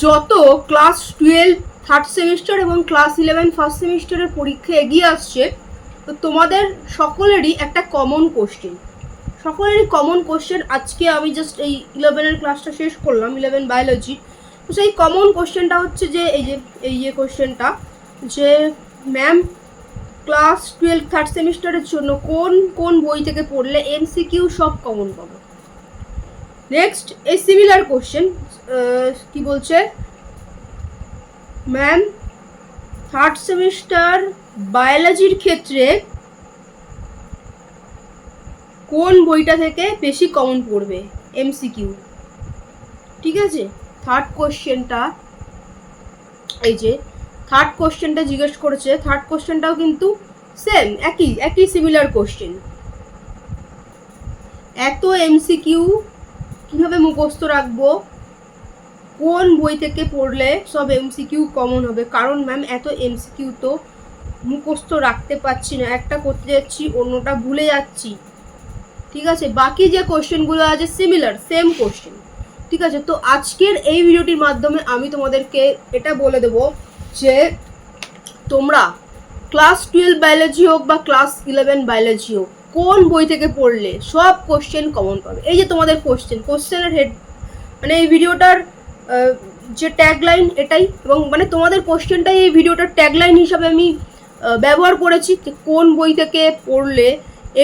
যত class 12 third semester এবং class 11 first সেমিস্টারের পরীক্ষা এগিয়ে আসছে, তো তোমাদের সকলেরই একটা কমন কোশ্চেন আজকে আমি জাস্ট এই 11-এর ক্লাসটা শেষ করলাম, 11 বায়োলজি। তো সেই কমন কোশ্চেনটা হচ্ছে যে এই যে কোশ্চেনটা যে ম্যাম ক্লাস 12 থার্ড সেমিস্টারের জন্য কোন বই থেকে পড়লে এমসিকিউ সব কমন পাবো। নেক্সট এই সিমিলার কোশ্চেন কি বলছে, ম্যাম থার্ড সেমিস্টার বায়োলজির ক্ষেত্রে কোন বইটা থেকে বেশি কমন পড়বে এমসিকিউ। ঠিক আছে, থার্ড কোশ্চেনটা জিজ্ঞেস করেছে। থার্ড কোশ্চেনটাও কিন্তু সেম, একই সিমিলার কোশ্চেন। এত এমসিকিউ কিভাবে মুখস্থ রাখবো, কোন বই থেকে পড়লে সব এমসিকিউ কমন হবে, কারণ ম্যাম এত এমসিকিউ তো মুখস্থ রাখতে পারছি না, একটা করতে যাচ্ছি অন্যটা ভুলে যাচ্ছি। ঠিক আছে, বাকি যে কোশ্চেনগুলো আছে সিমিলার, সেম কোশ্চেন। ঠিক আছে, তো আজকের এই ভিডিওটির মাধ্যমে আমি তোমাদেরকে এটা বলে দেবো যে তোমরা ক্লাস 12 বায়োলজি হোক বা ক্লাস 11 বায়োলজি হোক, কোন বই থেকে পড়লে সব কোশ্চেন কমন পাবে। এই যে তোমাদের কোশ্চেনের হেড, মানে এই ভিডিওটার যে ট্যাগলাইন এটাই, এবং মানে তোমাদের কোশ্চেনটাই এই ভিডিওটার ট্যাগলাইন হিসাবে আমি ব্যবহার করেছি, কোন বই থেকে পড়লে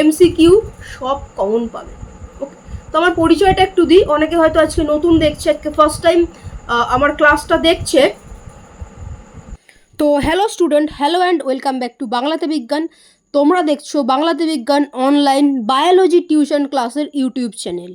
এমসিকিউ সব কমন পাবে। ওকে, তো আমার পরিচয়টা একটু দিই, অনেকে হয়তো আজকে নতুন দেখছে, আজকে ফার্স্ট টাইম আমার ক্লাসটা দেখছে। তো hello student, hello and welcome back to বাংলাতে বিজ্ঞান। তোমরা দেখছো বাংলাতে বিজ্ঞান অনলাইন বায়োলজি টিউশন ক্লাসের ইউটিউব চ্যানেল।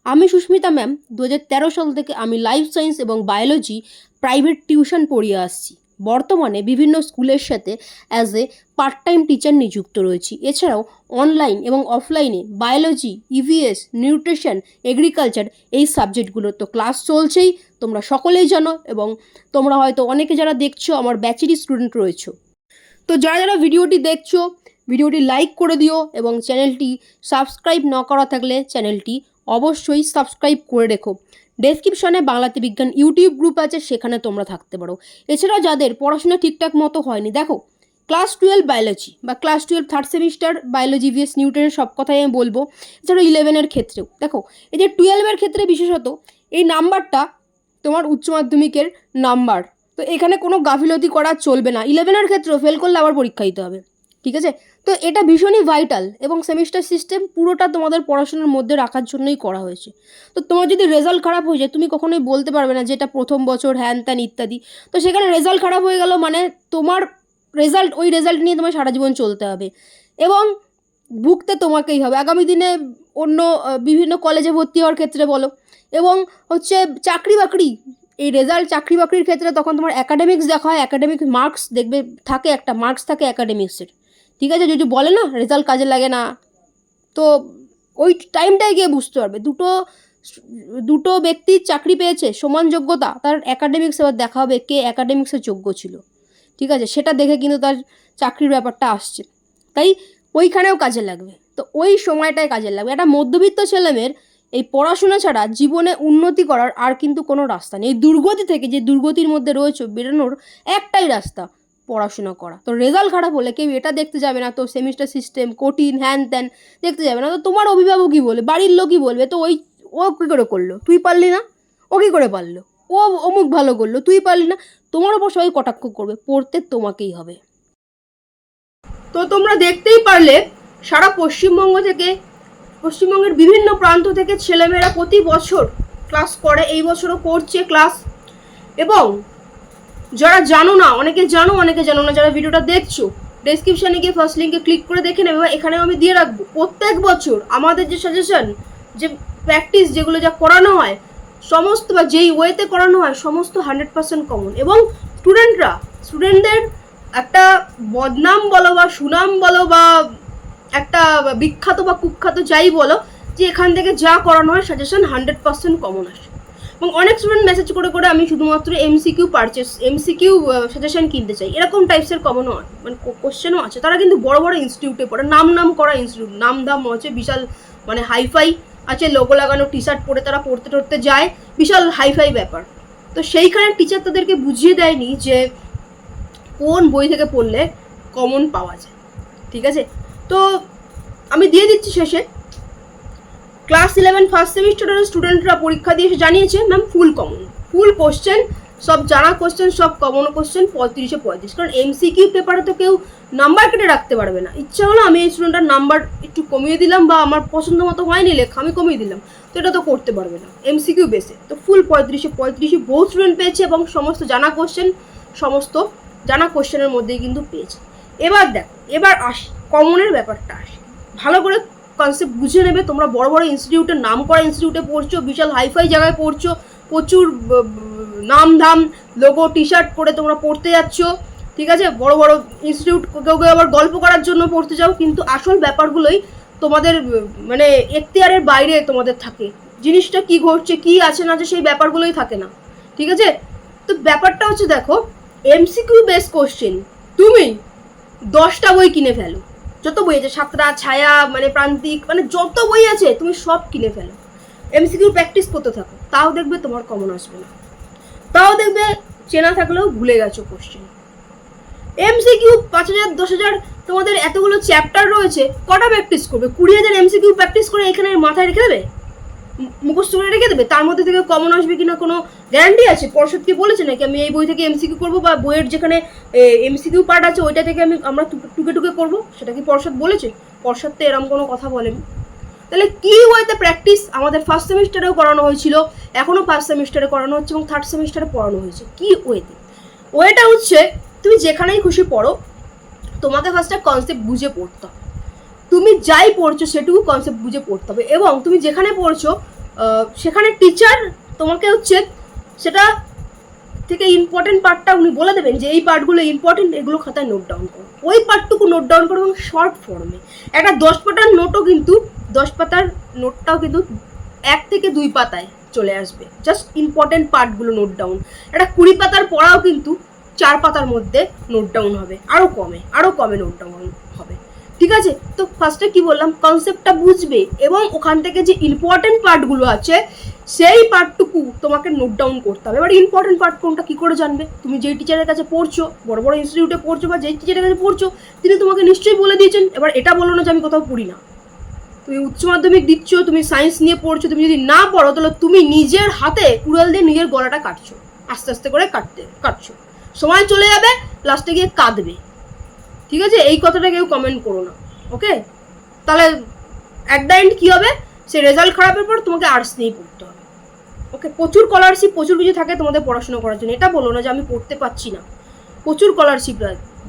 আমি সুস্মিতা ম্যাম, 2013 সাল থেকে আমি লাইফ সায়েন্স এবং বায়োলজি প্রাইভেট টিউশন পড়িয়ে আসছি। বর্তমানে বিভিন্ন স্কুলের সাথে as a part time teacher নিযুক্ত রয়েছি। এছাড়াও অনলাইন এবং অফলাইনে বায়োলজি, ইভিএস, নিউট্রিশন, এগ্রিকালচার এই সাবজেক্টগুলোর তো ক্লাস চলছেই, তোমরা সকলেই জানো, এবং তোমরা হয়তো অনেকে যারা দেখছো আমার ব্যাচেরই স্টুডেন্ট রয়েছো। তো যারা ভিডিওটি দেখছো, ভিডিওটি লাইক করে দিও, এবং চ্যানেলটি সাবস্ক্রাইব না করা থাকলে চ্যানেলটি অবশ্যই সাবস্ক্রাইব করে রেখো। ডেসক্রিপশনে বাংলাতে বিজ্ঞান ইউটিউব গ্রুপ আছে, সেখানে তোমরা থাকতে পারো। এছাড়াও যাদের পড়াশোনা ঠিকঠাক মতো হয়নি, দেখো ক্লাস 12 বায়োলজি বা class 12 third semester biology, VS, নিউটনের সব কথাই আমি বলবো। এছাড়াও 11-এর ক্ষেত্রেও দেখো, এই যে 12-এর ক্ষেত্রে বিশেষত এই নাম্বারটা তোমার উচ্চ মাধ্যমিকের নাম্বার, তো এখানে কোনো গাফিলতি করা চলবে না। 11-এর ক্ষেত্রেও ফেল করলে আবার পরীক্ষা দিতে হবে। ঠিক আছে, তো এটা ভীষণই ভাইটাল, এবং সেমিস্টার সিস্টেম পুরোটা তোমাদের পড়াশোনার মধ্যে রাখার জন্যই করা হয়েছে। তো তোমার যদি রেজাল্ট খারাপ হয়ে যায়, তুমি কখনোই বলতে পারবে না যে এটা প্রথম বছর হ্যান ত্যান ইত্যাদি। তো সেখানে রেজাল্ট খারাপ হয়ে গেল মানে তোমার ওই রেজাল্ট নিয়ে তোমার সারা জীবন চলতে হবে, এবং ভুগতে তোমাকেই হবে আগামী দিনে। অন্য বিভিন্ন কলেজে ভর্তি হওয়ার ক্ষেত্রে বলো, এবং হচ্ছে চাকরি বাকরি, এই রেজাল্ট চাকরি বাকরির ক্ষেত্রে তখন তোমার অ্যাকাডেমিক্স দেখা হয়, অ্যাকাডেমিক মার্কস দেখবে থাকে, একটা মার্কস থাকে অ্যাকাডেমিক্সের। ঠিক আছে, যদি বলে না রেজাল্ট কাজে লাগে না, তো ওই টাইমটাই গিয়ে বুঝতে পারবে দুটো ব্যক্তি চাকরি পেয়েছে সমান যোগ্যতা, তার অ্যাকাডেমিক্স এবার দেখা হবে কে অ্যাকাডেমিক্সের যোগ্য ছিল। ঠিক আছে, সেটা দেখে কিন্তু তার চাকরির ব্যাপারটা আসছে, তাই ওইখানেও কাজে লাগবে। তো ওই সময়টায় কাজে লাগবে। একটা মধ্যবিত্ত ছেলেমেয়ের এই পড়াশোনা ছাড়া জীবনে উন্নতি করার আর কিন্তু কোনো রাস্তা নেই। এই দুর্গতি থেকে, যে দুর্গতির মধ্যে রয়েছে, বেরোনোর একটাই রাস্তা, পড়াশোনা করা। তো রেজাল্ট খারাপ হলে কেউ এটা দেখতে যাবে না তো সেমিস্টার সিস্টেম কঠিন হ্যান ত্যান দেখতে যাবে না। তো তোমার অভিভাবক কী বলবে, বাড়ির লোকই বলবে, তো ও কী করে করলো, তুই পারলি না, ও কী করে পারলো, ও অমুক ভালো করলো, তুই পারলি না। তোমার ওপর সবাই কটাক্ষ করবে, পড়তে তোমাকেই হবে। তো তোমরা দেখতেই পারলে সারা পশ্চিমবঙ্গের বিভিন্ন প্রান্ত থেকে ছেলেমেয়েরা প্রতি বছর ক্লাস করে, এই বছরও করছে ক্লাস। এবং যারা জানো না, অনেকে জানো না, যারা ভিডিওটা দেখছো, ডেসক্রিপশনে গিয়ে ফার্স্ট লিঙ্কে ক্লিক করে দেখে নেবে, বা এখানেও আমি দিয়ে রাখবো। প্রত্যেক বছর আমাদের যে সাজেশন, যে প্র্যাকটিস, যেগুলো যা করানো হয় সমস্ত, বা যেই ওয়েতে করানো হয় সমস্ত 100% কমন। এবং স্টুডেন্টদের একটা বদনাম বলো বা সুনাম বলো, বা একটা বিখ্যাত বা কুখ্যাত যাই বলো, যে এখান থেকে যা করানো হয় সাজেশন 100% কমন আসে। এবং অনেক স্টুডেন্ট মেসেজ করে আমি শুধুমাত্র এমসিকিউ সাজেশন কিনতে চাই, এরকম টাইপসের কমনও হয়, মানে কোশ্চেনও আছে। তারা কিন্তু বড় বড় ইনস্টিটিউটে পড়ে, নাম করা ইনস্টিটিউট, নাম দাম আছে বিশাল, মানে হাইফাই আছে, লোগো লাগানো টি শার্ট পরে তারা পড়তে যায়, বিশাল হাইফাই ব্যাপার। তো সেইখানে টিচার তাদেরকে বুঝিয়ে দেয়নি যে কোন বই থেকে পড়লে কমন পাওয়া যায়। ঠিক আছে, তো আমি দিয়ে দিচ্ছি শেষে। ক্লাস 11 ফার্স্ট সেমিস্টারের স্টুডেন্টরা পরীক্ষা দিয়ে এসে জানিয়েছে ম্যাম ফুল কমন, ফুল কোশ্চেন, সব জানা কোশ্চেন, সব কমন কোশ্চেন 35-35। কারণ এমসিকিউ পেপারে তো কেউ নাম্বার কেটে রাখতে পারবে না। ইচ্ছা হলো আমি এই স্টুডেন্টের নাম্বার একটু কমিয়ে দিলাম, বা আমার পছন্দ মতো হয়নি লেখা আমি কমিয়ে দিলাম, তো এটা তো করতে পারবে না এমসিকিউ বেসে। তো ফুল 35-35 বহু স্টুডেন্ট পেয়েছে, এবং সমস্ত জানা কোশ্চেন, সমস্ত জানা কোশ্চেনের মধ্যেই কিন্তু পেয়েছে। এবার দেখো, এবার আসি কমনের ব্যাপারটা আসি, ভালো করে কনসেপ্ট বুঝে নেবে। তোমরা বড় বড় ইনস্টিটিউটে, নাম করা ইনস্টিটিউটে পড়ছো, বিশাল হাইফাই জায়গায় পড়ছো, প্রচুর নাম ধাম লোগো টি শার্ট পরে তোমরা পড়তে যাচ্ছ। ঠিক আছে, বড় বড় ইনস্টিটিউট, কেউ কেউ আবার গল্প করার জন্য পড়তে যাও, কিন্তু আসল ব্যাপারগুলোই তোমাদের মানে এখতিয়ারের বাইরে তোমাদের থাকে। জিনিসটা কি ঘটছে, কি আছে না আছে, সেই ব্যাপারগুলোই থাকে না। ঠিক আছে, তো ব্যাপারটা হচ্ছে দেখো, এমসিকিউ বেস কোশ্চেন তুমি 10টা বই কিনে ফেলো, যত বই আছে, সাতরা, ছায়া, মানে প্রান্তিক, মানে যত বই আছে তুমি সব কিনে ফেলো, এমসিকিউ প্র্যাকটিস করতে থাকো, তাও দেখবে তোমার কমন আসবে না, তাও দেখবে চেনা থাকলেও ভুলে গেছো কোশ্চেন। এমসিকিউ 5000 10,000 তোমাদের এতগুলো চ্যাপ্টার রয়েছে, কটা প্র্যাকটিস করবে? 20,000 এমসিকিউ প্র্যাকটিস করে এখানে মাথায় রেখে দেবে, মুখস্থ করে রেখে দেবে? তার মধ্যে থেকে কমন আসবে কিনা কোনো গ্যারান্টি আছে? পর্ষদ কি বলেছে নাকি আমি এই বই থেকে এমসিকিউ করবো, বা বইয়ের যেখানে এমসিকিউ পার্ট আছে ওইটা থেকে আমরা টুকে টুকে করবো? সেটা কি পর্ষদ বলেছে? পর্ষদ তো এরকম কোনো কথা বলেনি। তাহলে কি ওয়েতে প্র্যাকটিস আমাদের ফার্স্ট সেমিস্টারেও করানো হয়েছিল, এখনও ফার্স্ট সেমিস্টারে করানো হচ্ছে, এবং থার্ড সেমিস্টারে পড়ানো হয়েছে। কি ওয়েতে? ওয়েটা হচ্ছে তুমি যেখানেই খুশি পড়ো, তোমাকে ফার্স্টে কনসেপ্ট বুঝে পড়তে হবে। তুমি যাই পড়ছো সেটুকু কনসেপ্ট বুঝে পড়তে হবে, এবং তুমি যেখানে পড়ছো সেখানে টিচার তোমাকে হচ্ছে সেটা থেকে ইম্পর্টেন্ট পার্টটা উনি বলে দেবেন যে এই পার্টগুলো ইম্পর্টেন্ট, এগুলো খাতায় নোট ডাউন করো, ওই পার্টটুকু নোট ডাউন করো, এবং শর্ট ফর্মে। একটা 10 পাতার নোটও কিন্তু 10 পাতার নোটটাও কিন্তু 1 থেকে 2 পাতায় চলে আসবে, জাস্ট ইম্পর্টেন্ট পার্টগুলো নোট ডাউন। একটা 20 পাতার পড়াও কিন্তু 4 পাতার মধ্যে নোট ডাউন হবে, আরও কমে নোট ডাউন হবে। ঠিক আছে, তো ফার্স্টে কি বললাম, কনসেপ্টটা বুঝবে, এবং ওখান থেকে যে ইম্পর্টেন্ট পার্টগুলো আছে সেই পার্টটুকু তোমাকে নোট ডাউন করতে হবে। এবার ইম্পর্টেন্ট পার্ট কোনটা কি করে জানবে? তুমি যেই টিচারের কাছে পড়ছো, বড় বড় ইনস্টিটিউটে পড়ছো, বা যেই টিচারের কাছে পড়ছো তিনি তোমাকে নিশ্চয়ই বলে দিয়েছেন। এবার এটা বলো না যে আমি কোথাও পড়ি না। তুমি উচ্চ মাধ্যমিক দিচ্ছ, তুমি সায়েন্স নিয়ে পড়ছো, তুমি যদি না পড়ো তাহলে তুমি নিজের হাতে কুড়াল দিয়ে নিজের গলাটা কাটছো, আস্তে আস্তে করে কাটছো, সময় চলে যাবে, লাস্টে গিয়ে কাঁদবে। ঠিক আছে, এই কথাটা কেউ কমেন্ট করো না, ওকে? তাহলে অ্যাট দ্য এন্ড কী হবে, সে রেজাল্ট খারাপের পর তোমাকে আর্টস নিয়েই পড়তে হবে, ওকে? প্রচুর স্কলারশিপ, প্রচুর কিছু থাকে তোমাদের পড়াশোনা করার জন্য, এটা বলো না যে আমি পড়তে পারছি না। প্রচুর স্কলারশিপ,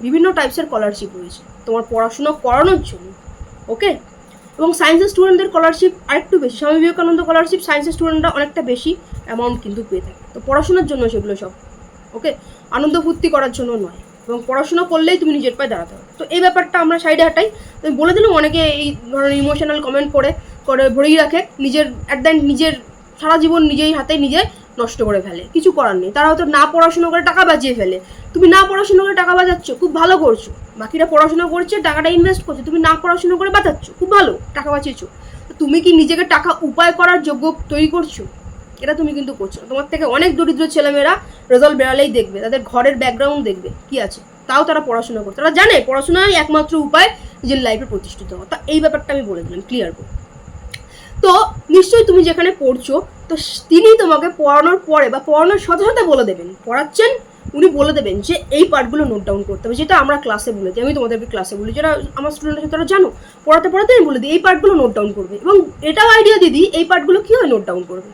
বিভিন্ন টাইপসের স্কলারশিপ রয়েছে তোমার পড়াশোনা করানোর জন্য, ওকে? এবং সায়েন্সের স্টুডেন্টদের স্কলারশিপ আরেকটু বেশি, স্বামী বিবেকানন্দ স্কলারশিপ সায়েন্সের স্টুডেন্টরা অনেকটা বেশি অ্যামাউন্ট কিন্তু পেয়ে থাকে। তো পড়াশোনার জন্য সেগুলো সব, ওকে? আনন্দ ফুর্তি করার জন্য নয়, এবং পড়াশোনা করলেই তুমি নিজের পায়ে দাঁড়াতে হবে। তো এই ব্যাপারটা আমরা সাইডে হাঁটাই। আমি বলে দিলাম, অনেকে এই ধরনের ইমোশনাল কমেন্ট করে ভরেই রাখে, নিজের অ্যাট দ্য এন্ড নিজের সারা জীবন নিজেই হাতে নিজে নষ্ট করে ফেলে, কিছু করার নেই। তারা হয়তো না পড়াশোনা করে টাকা বাঁচিয়ে ফেলে, তুমি না পড়াশোনা করে টাকা বাঁচাচ্ছ, খুব ভালো করছো। বাকিরা পড়াশোনা করছে, টাকাটা ইনভেস্ট করছে, তুমি না পড়াশোনা করে বাঁচাচ্ছ, খুব ভালো, টাকা বাঁচিয়েছো। তুমি কি নিজেকে টাকা উপায় করার যোগ্য তৈরি করছো? এটা তুমি কিন্তু করছো। তোমার থেকে অনেক দরিদ্র ছেলেমেয়েরা রেজাল্ট বেরালেই দেখবে, তাদের ঘরের ব্যাকগ্রাউন্ড দেখবে কি আছে, তাও তারা পড়াশোনা করছে, তারা জানে পড়াশোনাই একমাত্র উপায় নিজের লাইফে প্রতিষ্ঠিত হওয়া। তা এই ব্যাপারটা আমি বলে দিলাম ক্লিয়ার করে। তো নিশ্চয়ই তুমি যেখানে পড়ছো, তো তিনি তোমাকে পড়ানোর পরে বা পড়ানোর সাথে সাথে বলে দেবেন, পড়াচ্ছেন উনি বলে দেবেন যে এই পার্টগুলো নোট ডাউন করতে হবে, যেটা আমরা ক্লাসে বলে দিই, আমি তোমাদেরকে ক্লাসে বলি, যেটা আমার স্টুডেন্টের সাথে তারা জানো, পড়াতে পড়াতে আমি বলে দিই এই পার্টগুলো নোট ডাউন করবে, এবং এটাও আইডিয়া দিদি এই পার্টগুলো কী হয় নোট ডাউন করবে,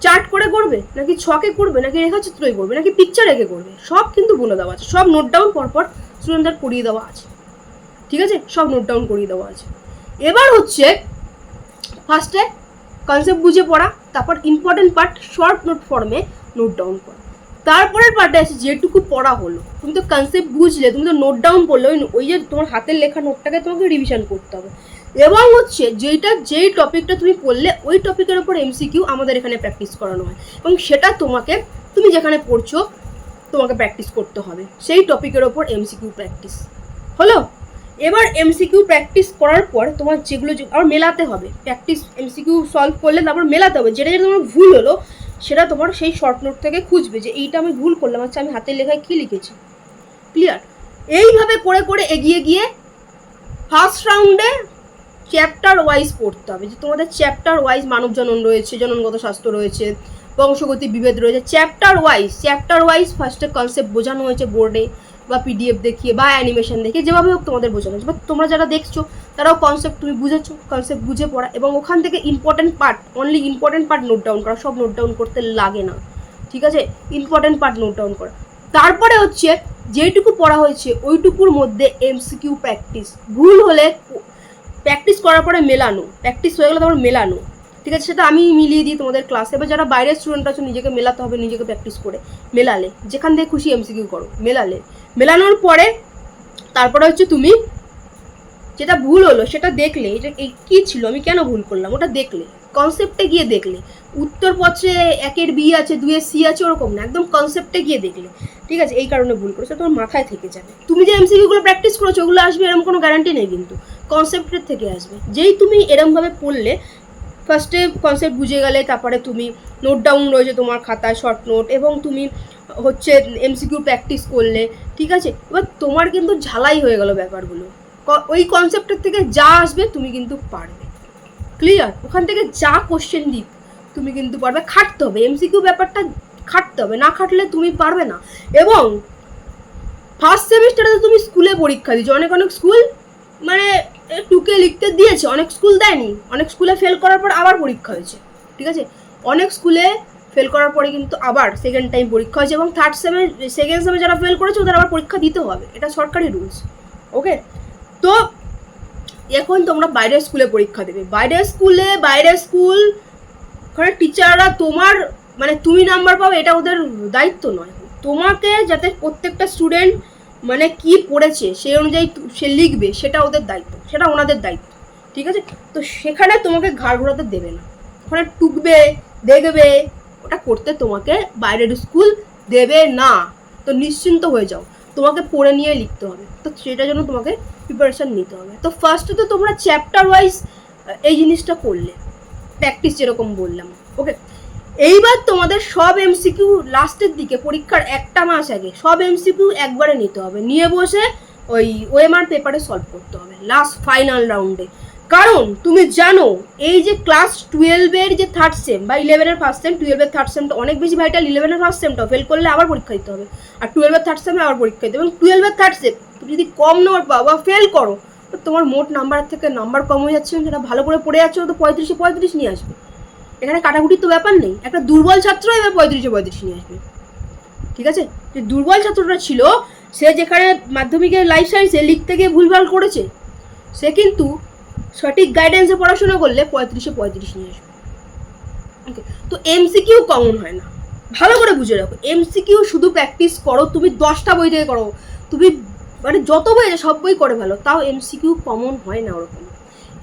চার্ট করে করবে, নাকি ছকে করবে, নাকি রেখাচিত্রই করবে, নাকি পিকচার এঁকে করবে, সব কিন্তু বলে দেওয়া আছে, সব নোট ডাউন পরপর স্টুডেন্টদের করিয়ে দেওয়া আছে। ঠিক আছে, সব নোট ডাউন করিয়ে দেওয়া আছে। এবার হচ্ছে ফার্স্টে কনসেপ্ট বুঝে পড়া, তারপর ইম্পর্টেন্ট পার্ট শর্ট নোট ফর্মে নোট ডাউন করা। তারপরের পার্টে আছে যেটুকু পড়া হলো, তুমি তো কনসেপ্ট বুঝলে, তুমি তো নোট ডাউন করলে, ওই যে তোমার হাতের লেখা নোটটাকে তোমাকে রিভিশন করতে হবে। এবং হচ্ছে যেই টপিকটা তুমি পড়লে ওই টপিকের উপর এমসিকিউ আমাদের এখানে প্র্যাকটিস করানো হয়, এবং সেটা তুমি যেখানে পড়ছো তোমাকে প্র্যাকটিস করতে হবে, সেই টপিকের ওপর এমসিকিউ প্র্যাকটিস হলো। এবার এমসিকিউ প্র্যাকটিস করার পর তোমার যেগুলো আবার মেলাতে হবে, প্র্যাকটিস এমসিকিউ সলভ করলে তারপর মেলাতে হবে, যেটা তোমার ভুল হলো সেটা তোমার সেই শর্ট নোট থেকে খুঁজবে যে এইটা আমি ভুল করলাম, আচ্ছা আমি হাতের লেখায় কী লিখেছি। ক্লিয়ার? এইভাবে করে করে এগিয়ে গিয়ে ফার্স্ট রাউন্ডে চ্যাপ্টার ওয়াইজ পড়তে হবে, যে তোমাদের চ্যাপ্টার ওয়াইজ মানব জনন রয়েছে, জননগত স্বাস্থ্য রয়েছে, বংশগতি বিভেদ রয়েছে, চ্যাপ্টার ওয়াইজ ফার্স্টে কনসেপ্ট বোঝানো হয়েছে বোর্ডে বা পিডিএফ দেখিয়ে বা অ্যানিমেশন দেখিয়ে, যেভাবে হোক তোমাদের বোঝানো হয়েছে। বাট তোমরা যারা দেখছো তারাও কনসেপ্ট তুমি বুঝেছো, কনসেপ্ট বুঝে পড়া, এবং ওখান থেকে important part, only important part note down করা, সব নোট ডাউন করতে লাগে না, ঠিক আছে? ইম্পর্টেন্ট পার্ট নোট ডাউন করা। তারপরে হচ্ছে যেইটুকু পড়া হয়েছে ওইটুকুর মধ্যে এমসিকিউ প্র্যাকটিস, ভুল হলে প্র্যাকটিস করার পরে মেলানো, প্র্যাকটিস হয়ে গেলে তারপর মেলানো, ঠিক আছে? সেটা আমি মিলিয়ে দিই তোমাদের ক্লাসে। এবার যারা বাইরের স্টুডেন্ট আছো নিজেকে মেলাতে হবে, নিজেকে প্র্যাকটিস করে মেলালে, যেখান থেকে খুশি এমসিকিউ করো, মেলানোর পরে তারপরে হচ্ছে তুমি যেটা ভুল হলো সেটা দেখলে, এটা এই কী ছিল, আমি কেন ভুল করলাম, ওটা দেখলে, কনসেপ্টে গিয়ে দেখলে। উত্তরপত্রে 1-এর বি আছে, 2-এর সি আছে, ওরকম না, একদম কনসেপ্টে গিয়ে দেখলে, ঠিক আছে? এই কারণে ভুল করেছো, তোমার মাথায় থেকে যাবে। তুমি যে এমসিকিউগুলো প্র্যাকটিস করেছো ওগুলো আসবে এরকম কোনো গ্যারান্টি নেই, কিন্তু কনসেপ্টের থেকে আসবে। যেই তুমি এরমভাবে পড়লে, ফার্স্টে কনসেপ্ট বুঝে গেলে, তারপরে তুমি নোট ডাউন রয়েছে তোমার খাতায় শর্ট নোট, এবং তুমি হচ্ছে এমসিকিউ প্র্যাকটিস করলে, ঠিক আছে? এবার তোমার কিন্তু ঝালাই হয়ে গেল ব্যাপারগুলো, ওই কনসেপ্টের থেকে যা আসবে তুমি কিন্তু পারবে। ক্লিয়ার? ওখান থেকে যা কোশ্চেন দিক তুমি কিন্তু পারবে। খাটতে হবে, এমসিকিউ ব্যাপারটা খাটতে হবে, না খাটলে তুমি পারবে না। এবং ফার্স্ট সেমিস্টারে তো তুমি স্কুলে পরীক্ষা দিচ্ছ, অনেক স্কুল মানে টুকে লিখতে দিয়েছে, অনেক স্কুল দেয়নি, অনেক স্কুলে ফেল করার পর আবার পরীক্ষা হয়েছে, ঠিক আছে? অনেক স্কুলে ফেল করার পরে কিন্তু আবার সেকেন্ড টাইম পরীক্ষা হয়েছে, এবং সেকেন্ড সেমে যারা ফেল করেছে ওদের আবার পরীক্ষা দিতে হবে, এটা সরকারি রুলস। ওকে, তো এখন তোমরা বাইরের স্কুলে পরীক্ষা দেবে, বাইরের স্কুল ওখানে টিচাররা তোমার মানে তুমি নাম্বার পাবে এটা ওদের দায়িত্ব নয়। তোমাকে যাতে প্রত্যেকটা স্টুডেন্ট মানে কি পড়েছে সেই অনুযায়ী সে লিখবে, সেটা ওদের দায়িত্ব, সেটা ওনাদের দায়িত্ব, ঠিক আছে? তো সেখানে তোমাকে ঘাড় ঘোরাতে দেবে না, ওখানে টুকবে দেখবে, ওটা করতে তোমাকে বাইরের স্কুল দেবে না। তো নিশ্চিন্ত হয়ে যাও, তোমাকে পড়ে নিয়ে লিখতে হবে, তো সেটার জন্য তোমাকে প্রিপারেশান নিতে হবে। তো ফার্স্টে তো তোমরা চ্যাপ্টার ওয়াইজ এই জিনিসটা করলে, প্র্যাকটিস যেরকম বললাম। ওকে, এইবার তোমাদের সব এমসিকিউ লাস্টের দিকে, পরীক্ষার একটা মাস আগে সব এমসিকিউ একবারে নিতে হবে, নিয়ে বসে ওই ওএমআর পেপারে সলভ করতে হবে লাস্ট ফাইনাল রাউন্ডে। কারণ তুমি জানো এই যে ক্লাস 12-এর যে থার্ড সেম বা 11-এর ফার্স্ট সেম, 12-এর থার্ড সেমটা অনেক বেশি ভাইটাল, 11-এর ফার্স্ট সেমটাও ফেল করলে আবার পরীক্ষা দিতে হবে, আর 12-এর থার্ড সেমে আবার পরীক্ষা দিতে হবে। এবং 12-এর থার্ড সেম তুমি যদি কম নাম্বার পাও বা ফেল করো, তো তোমার মোট নাম্বার থেকে নাম্বার কম হয়ে যাচ্ছে, সেটা ভালো করে পড়ে যাচ্ছে, তো 35-এ নিয়ে আসবে। এখানে কাটাকুটির তো ব্যাপার নেই, একটা দুর্বল ছাত্র এবার 35-এ নিয়ে আসবে, ঠিক আছে? যে দুর্বল ছাত্রটা ছিল, সে যেখানে মাধ্যমিকের লাইফ সায়েন্সে লিখতে গিয়ে ভুলভাল করেছে, সে কিন্তু সঠিক গাইডেন্সে পড়াশোনা করলে 35-এ নিয়ে আসবে। ওকে, তো এমসিকিউ কমন হয় না, ভালো করে বুঝে রাখো। এমসিকিউ শুধু প্র্যাকটিস করো, তুমি 10টা বই থেকে করো, তুমি মানে যত বই আছে সব বই করে ভালো, তাও এমসিকিউ কমন হয় না ওরকম।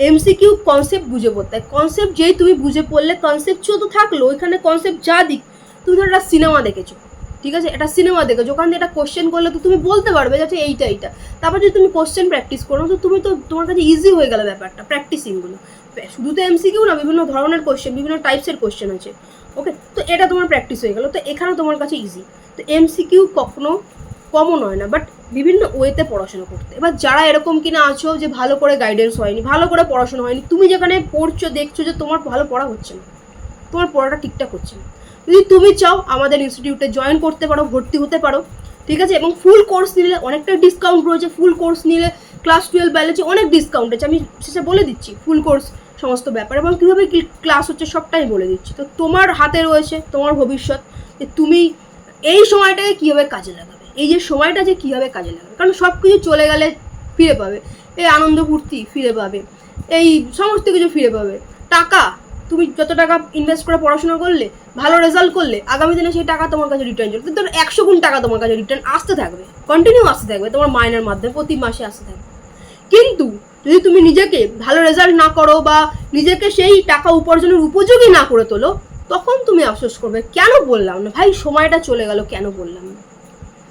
এমসিকিউ কনসেপ্ট বুঝে পড়তে হয়, কনসেপ্ট যেই তুমি বুঝে পড়লে, কনসেপ্টও তো থাকলো ওইখানে, কনসেপ্ট যা দিক, তুমি ধরো একটা সিনেমা দেখেছো, ঠিক আছে? একটা সিনেমা দেখেছো, ওখান থেকে একটা কোশ্চেন করলে তো তুমি বলতে পারবে যাতে এইটা, তারপর যদি তুমি কোশ্চেন প্র্যাকটিস করো তো তুমি তো তোমার কাছে ইজি হয়ে গেল ব্যাপারটা, প্র্যাকটিসিংগুলো। শুধু তো এমসিকিউ না, বিভিন্ন ধরনের কোশ্চেন, বিভিন্ন টাইপসের কোশ্চেন আছে। ওকে, তো এটা তোমার প্র্যাকটিস হয়ে গেল, তো এখানে তোমার কাছে ইজি। তো এমসিকিউ কখনো কমন হয় না, বাট বিভিন্ন ওয়েতে পড়াশোনা করতে। এবার যারা এরকম কিনা আছো যে ভালো করে গাইডেন্স হয়নি, ভালো করে পড়াশোনা হয়নি, তুমি যেখানে পড়ছো দেখছো যে তোমার ভালো পড়া হচ্ছে না, তোমার পড়াটা ঠিকঠাক হচ্ছে না, যদি তুমি চাও আমাদের ইনস্টিটিউটে জয়েন করতে পারো, ভর্তি হতে পারো, ঠিক আছে? এবং ফুল কোর্স নিলে অনেকটা ডিসকাউন্ট রয়েছে, ফুল কোর্স নিলে ক্লাস 12 ব্যালেন্সে অনেক ডিসকাউন্ট আছে, আমি শেষে বলে দিচ্ছি ফুল কোর্স সমস্ত ব্যাপার, এবং কীভাবে ক্লাস হচ্ছে সবটাই বলে দিচ্ছি। তো তোমার হাতে রয়েছে তোমার ভবিষ্যৎ, যে তুমি এই সময়টাকে কীভাবে কাজে লাগাবে, এই যে সময়টা যে কীভাবে কাজে লাগাবে। কারণ সব কিছু চলে গেলে ফিরে পাবে, এই আনন্দ ফুর্তি ফিরে পাবে, এই সমস্ত কিছু ফিরে পাবে। টাকা, তুমি যত টাকা ইনভেস্ট করে পড়াশোনা করলে, ভালো রেজাল্ট করলে, আগামী দিনে সেই টাকা তোমার কাছে রিটার্ন চলবে, কিন্তু 100 গুণ টাকা তোমার কাছে রিটার্ন আসতে থাকবে, কন্টিনিউ আসতে থাকবে, তোমার মাইনের মাধ্যমে প্রতি মাসে আসতে থাকবে। কিন্তু যদি তুমি নিজেকে ভালো রেজাল্ট না করো বা নিজেকে সেই টাকা উপার্জনের উপযোগী না করে তোলো, তখন তুমি আফসোস করবে, কেন বললাম না ভাই, সময়টা চলে গেল, কেন বললাম না।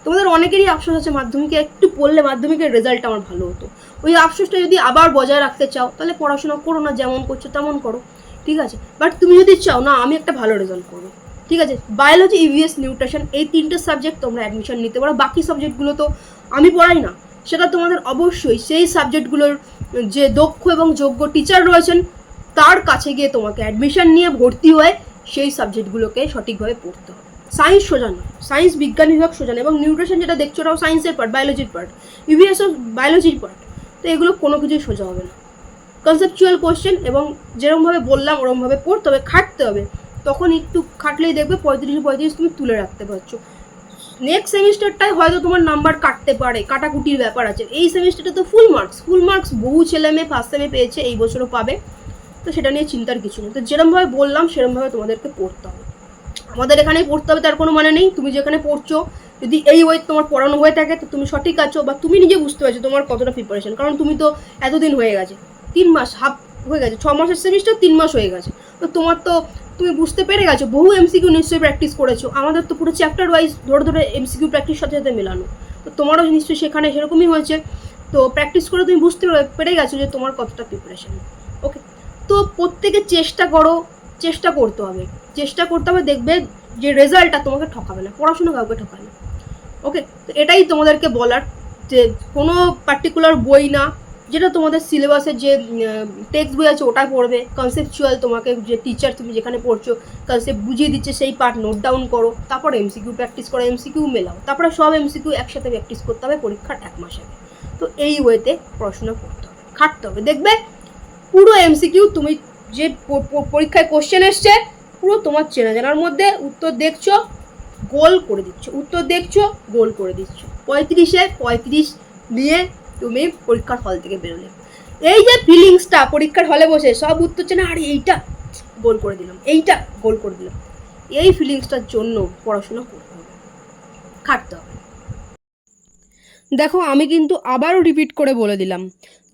তোমাদের অনেকেরই আফসোস আছে মাধ্যমিকে একটু পড়লে মাধ্যমিকের রেজাল্ট আমার ভালো হতো, ওই আফসোসটা যদি আবার বজায় রাখতে চাও তাহলে পড়াশোনা করো না, যেমন করছো তেমন করো, ঠিক আছে? বাট তুমি যদি চাও না আমি একটা ভালো রেজাল্ট করবো, ঠিক আছে, বায়োলজি, ইভিএস, নিউট্রিশন, এই 3টে সাবজেক্ট তোমরা অ্যাডমিশন নিতে পারো। বাকি সাবজেক্টগুলো তো আমি পড়াই না, সেটা তোমাদের অবশ্যই সেই সাবজেক্টগুলোর যে দক্ষ এবং যোগ্য টিচার রয়েছেন তার কাছে গিয়ে তোমাকে অ্যাডমিশন নিয়ে ভর্তি হয়ে সেই সাবজেক্টগুলোকে সঠিকভাবে পড়তে হবে। সায়েন্স সোজা নয়, সায়েন্স বিজ্ঞান বিভাগ সোজা নয়, এবং নিউট্রিশন যেটা দেখছো ওটাও সায়েন্সের পার্ট, বায়োলজির পার্ট, ইভিএসও বায়োলজির পার্ট। তো এগুলো কোনো কিছুই সোজা হবে না। কনসেপচুয়াল কোশ্চেন, এবং যেরকমভাবে বললাম ওরকমভাবে পড়তে হবে, খাটতে হবে। তখন একটু খাটলেই দেখবে 35 তুমি তুলে রাখতে পারছো। নেক্সট সেমিস্টারটায় হয়তো তোমার নাম্বার কাটতে পারে, কাটাকুটির ব্যাপার আছে। এই সেমিস্টারটা তো ফুল মার্কস বহু ছেলে মেয়ে ফার্স্ট সেমে পেয়েছে, এই বছরও পাবে। তো সেটা নিয়ে চিন্তার কিছু নেই। তো যেরকমভাবে বললাম সেরকমভাবে তোমাদেরকে পড়তে হবে। আমাদের এখানেই পড়তে হবে তার কোনো মানে নেই। তুমি যেখানে পড়ছো যদি এই ওয়ে তোমার পড়ানো হয়ে থাকে তো তুমি সঠিক আছো, বা তুমি নিজে বুঝতে পারছো তোমার কতটা প্রিপারেশন। কারণ তুমি তো এতদিন হয়ে গেছে, 3 মাস হাফ হয়ে গেছে, 6 মাসের সেমিস্টার 3 মাস হয়ে গেছে। তো তোমার তো তুমি বুঝতে পেরে গেছো, বহু এমসিকিউ নিশ্চয়ই প্র্যাকটিস করেছো। আমাদের তো পুরো চ্যাপ্টার ওয়াইজ ধরে এমসিকিউ প্র্যাকটিস সাথে সাথে মেলানো। তো তোমারও নিশ্চয়ই সেখানে সেরকমই হয়েছে। তো প্র্যাকটিস করে তুমি বুঝতে পেরে গেছো যে তোমার কতটা প্রিপারেশন। ওকে, তো প্রত্যেকে চেষ্টা করতে হবে, দেখবে যে রেজাল্টটা তোমাকে ঠকাবে না, পড়াশোনা কাউকে ঠকাবে না। ওকে, তো এটাই তোমাদেরকে বলার, যে কোনো পার্টিকুলার বই না, যেটা তোমাদের সিলেবাসের যে টেক্সট বই আছে ওটা পড়বে। কনসেপচুয়াল তোমাকে যে টিচার তুমি যেখানে পড়ছো কনসেপ্ট বুঝিয়ে দিচ্ছে সেই পার্ট নোট ডাউন করো, তারপর এমসিকিউ প্র্যাকটিস করো, এমসিকিউ মেলাও, তারপরে সব এমসিকিউ একসাথে প্র্যাকটিস করতে হবে পরীক্ষার 1 মাস আগে। তো এই ওয়েতে পড়াশোনা করতে হবে, খাটতে হবে। দেখবে পুরো এমসিকিউ তুমি যে পরীক্ষায় কোশ্চেন এসছে পুরো তোমার চেনা জানার মধ্যে, উত্তর দেখছো গোল করে দিচ্ছ, 35-এ 35 নিয়ে তুমি পরীক্ষার হল থেকে বেরোলে। এই যে ফিলিংসটা পরীক্ষার হলে বসে সব উত্তর চেনা, আরে এইটা গোল করে দিলাম, এইটা গোল করে দিলাম, এই ফিলিংসটার জন্য পড়াশোনা করতে হবে, খাটতে হবে। দেখো আমি কিন্তু আবারও রিপিট করে বলে দিলাম,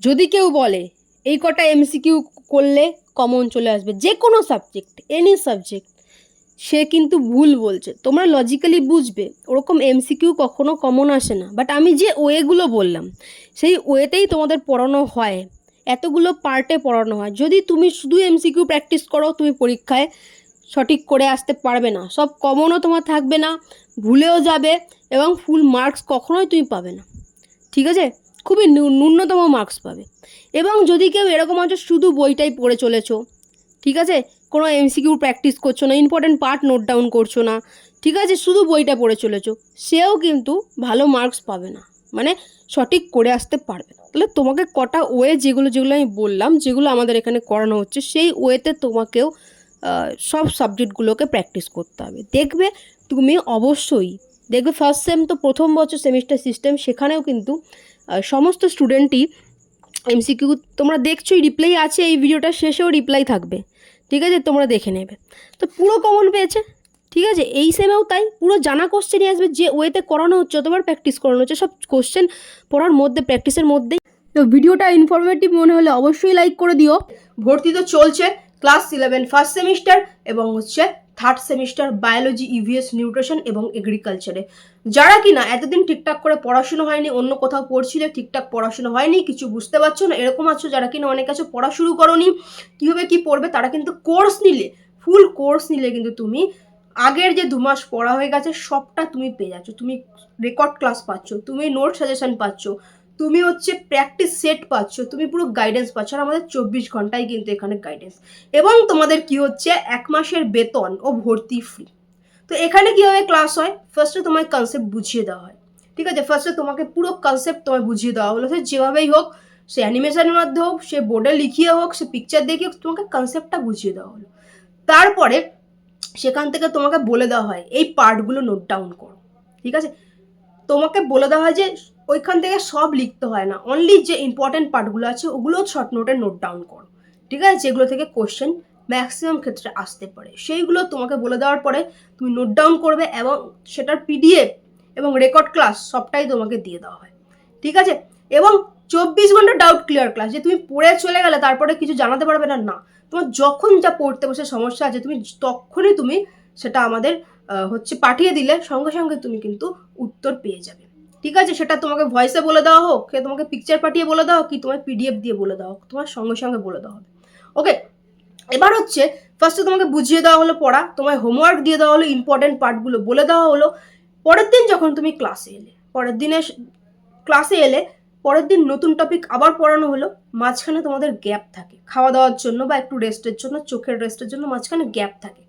যদি কেউ বলে এই কটা এমসিকিউ করলে কমন চলে আসবে যে কোনো সাবজেক্ট, এনি সাবজেক্ট, সে কিন্তু ভুল বলছে। তোমরা লজিক্যালি বুঝবে ওরকম এমসিকিউ কখনো কমন আসে না। বাট আমি যে ওয়েগুলো বললাম সেই ওয়েতেই তোমাদের পড়ানো হয়, এতগুলো পার্টে পড়ানো হয়। যদি তুমি শুধু এমসিকিউ প্র্যাকটিস করো তুমি পরীক্ষায় সঠিক করে আসতে পারবে না, সব কমনও তোমার থাকবে না, ভুলেও যাবে, এবং ফুল মার্কস কখনোই তুমি পাবে না। ঠিক আছে, খুবই ন্যূনতম মার্কস পাবে। এবং যদি কেউ এরকম আছে শুধু বইটাই পড়ে চলেছো, ঠিক আছে, কোনো এমসিকিউ প্র্যাকটিস করছো না, ইম্পর্টেন্ট পার্ট নোট ডাউন করছো না, ঠিক আছে, শুধু বইটা পড়ে চলেছো, সেও কিন্তু ভালো মার্কস পাবে না, মানে সঠিক করে আসতে পারবে না। তাহলে তোমাকে কটা ওয়ে যেগুলো আমি বললাম, যেগুলো আমাদের এখানে করানো হচ্ছে, সেই ওয়েতে তোমাকেও সব সাবজেক্টগুলোকে প্র্যাকটিস করতে হবে। দেখবে তুমি অবশ্যই দেখবে ফার্স্ট সেম তো প্রথম বছর সেমিস্টার সিস্টেম, সেখানেও কিন্তু সমস্ত স্টুডেন্টই এমসিকিউ তোমরা দেখছোই, রিপ্লাই আছে, এই ভিডিওটা শেষেও রিপ্লাই থাকবে, ঠিক আছে, তোমরা দেখে নেবে। তো পুরো কমন পেয়েছে, ঠিক আছে, এই সেমেও তাই পুরো জানা কোশ্চেনই আসবে, যে ওয়েতে করানো হচ্ছে যতবার প্র্যাকটিস করানো হচ্ছে, সব কোশ্চেন পড়ার মধ্যে প্র্যাকটিসের মধ্যেই। তো ভিডিওটা ইনফরমেটিভ মনে হলে অবশ্যই লাইক করে দিও। ভর্তি তো চলছে ক্লাস 11 ফার্স্ট সেমিস্টার এবং হচ্ছে third semester biology, EVS, nutrition এবং এগ্রিকালচারে। যারা কিনা এতদিন ঠিকঠাক করে পড়াশুনো হয়নি, অন্য কোথাও পড়ছিলে, ঠিকঠাক পড়াশুনো হয়নি, কিছু বুঝতে পারছো না, এরকম আছো, যারা কিনা অনেক আছে পড়া শুরু করোনি, কীভাবে কী পড়বে, তারা কিন্তু কোর্স নিলে, ফুল কোর্স নিলে কিন্তু তুমি আগের যে 2 মাস পড়া হয়ে গেছে সবটা তুমি পেয়ে যাচ্ছ। তুমি রেকর্ড ক্লাস পাচ্ছ, তুমি নোট সাজেশন পাচ্ছ, তুমি হচ্ছে প্র্যাকটিস সেট পাচ্ছ, তুমি পুরো গাইডেন্স পাচ্ছ। আর আমাদের 24 ঘন্টায় কিন্তু এখানে গাইডেন্স, এবং তোমাদের কি হচ্ছে 1 মাসের বেতন ও ভর্তি ফ্রি। তো এখানে কীভাবে ক্লাস হয়, ফার্স্টে তোমায় কনসেপ্ট বুঝিয়ে দেওয়া হয়, ঠিক আছে, ফার্স্টে তোমাকে পুরো কনসেপ্ট তোমায় বুঝিয়ে দেওয়া হলো, সে যেভাবেই হোক, সে অ্যানিমেশনের মাধ্যমে হোক, সে বোর্ডে লিখিয়ে হোক, সে পিকচার দেখিয়ে হোক, তোমাকে কনসেপ্টটা বুঝিয়ে দেওয়া হলো। তারপরে সেখান থেকে তোমাকে বলে দেওয়া হয় এই পার্টগুলো নোট ডাউন করো, ঠিক আছে, তোমাকে বলে দেওয়া হয় যে ওইখান থেকে সব লিখতে হয় না, অনলি যে ইম্পর্টেন্ট পার্টগুলো আছে ওগুলো শর্ট নোটে নোট ডাউন করো, ঠিক আছে, যেগুলো থেকে কোশ্চেন ম্যাক্সিমাম ক্ষেত্রে আসতে পারে সেইগুলো তোমাকে বলে দেওয়ার পরে তুমি নোট ডাউন করবে, এবং সেটার পিডিএফ এবং রেকর্ড ক্লাস সবটাই তোমাকে দিয়ে দেওয়া হয়, ঠিক আছে। এবং 24 ঘন্টা ডাউট ক্লিয়ার ক্লাস, যে তুমি পড়ে চলে গেলে তারপরে কিছু জানাতে পারবে না, না, তোমার যখন যা পড়তে বসে সমস্যা আছে তুমি তখনই তুমি সেটা আমাদের হচ্ছে পাঠিয়ে দিলে সঙ্গে সঙ্গে তুমি কিন্তু উত্তর পেয়ে যাবে, ঠিক আছে। সেটা তোমাকে ভয়েসে বলে দেওয়া হোক, সে তোমাকে পিকচার পাঠিয়ে বলে দেওয়া হোক, কি তোমার পিডিএফ দিয়ে বলে দেওয়া হোক, তোমার সঙ্গে সঙ্গে বলে দেওয়া হবে। ওকে, এবার হচ্ছে ফার্স্টে তোমাকে বুঝিয়ে দেওয়া হলো পড়া, তোমায় হোমওয়ার্ক দিয়ে দেওয়া হলো, ইম্পর্টেন্ট পার্টগুলো বলে দেওয়া হলো। পরের দিন যখন তুমি ক্লাসে এলে, পরের দিন নতুন টপিক আবার পড়ানো হলো, মাঝখানে তোমাদের গ্যাপ থাকে খাওয়া দাওয়ার জন্য বা একটু রেস্টের জন্য, চোখের রেস্টের জন্য মাঝখানে গ্যাপ থাকে।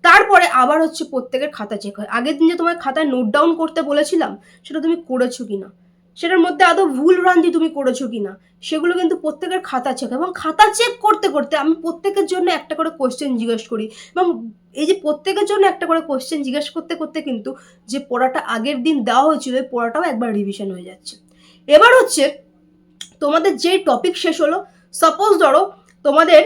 তারপরে আবার হচ্ছে প্রত্যেকের খাতা চেক হয়। আগের দিন যে তোমার খাতায় নোট ডাউন করতে বলেছিলাম সেটা তুমি করেছো কিনা, সেটার মধ্যে আদৌ ভুল ভ্রান্তি তুমি করেছো কিনা, সেগুলো কিন্তু প্রত্যেকের খাতা চেক। এবং খাতা চেক করতে করতে আমি প্রত্যেকের জন্য একটা করে কোশ্চেন জিজ্ঞেস করি, এবং এই যে প্রত্যেকের জন্য একটা করে কোশ্চেন জিজ্ঞেস করতে করতে কিন্তু যে পড়াটা আগের দিন দেওয়া হয়েছিল ওই পড়াটাও একবার রিভিশন হয়ে যাচ্ছে। এবার হচ্ছে তোমাদের যে টপিক শেষ হলো, সাপোজ ধরো তোমাদের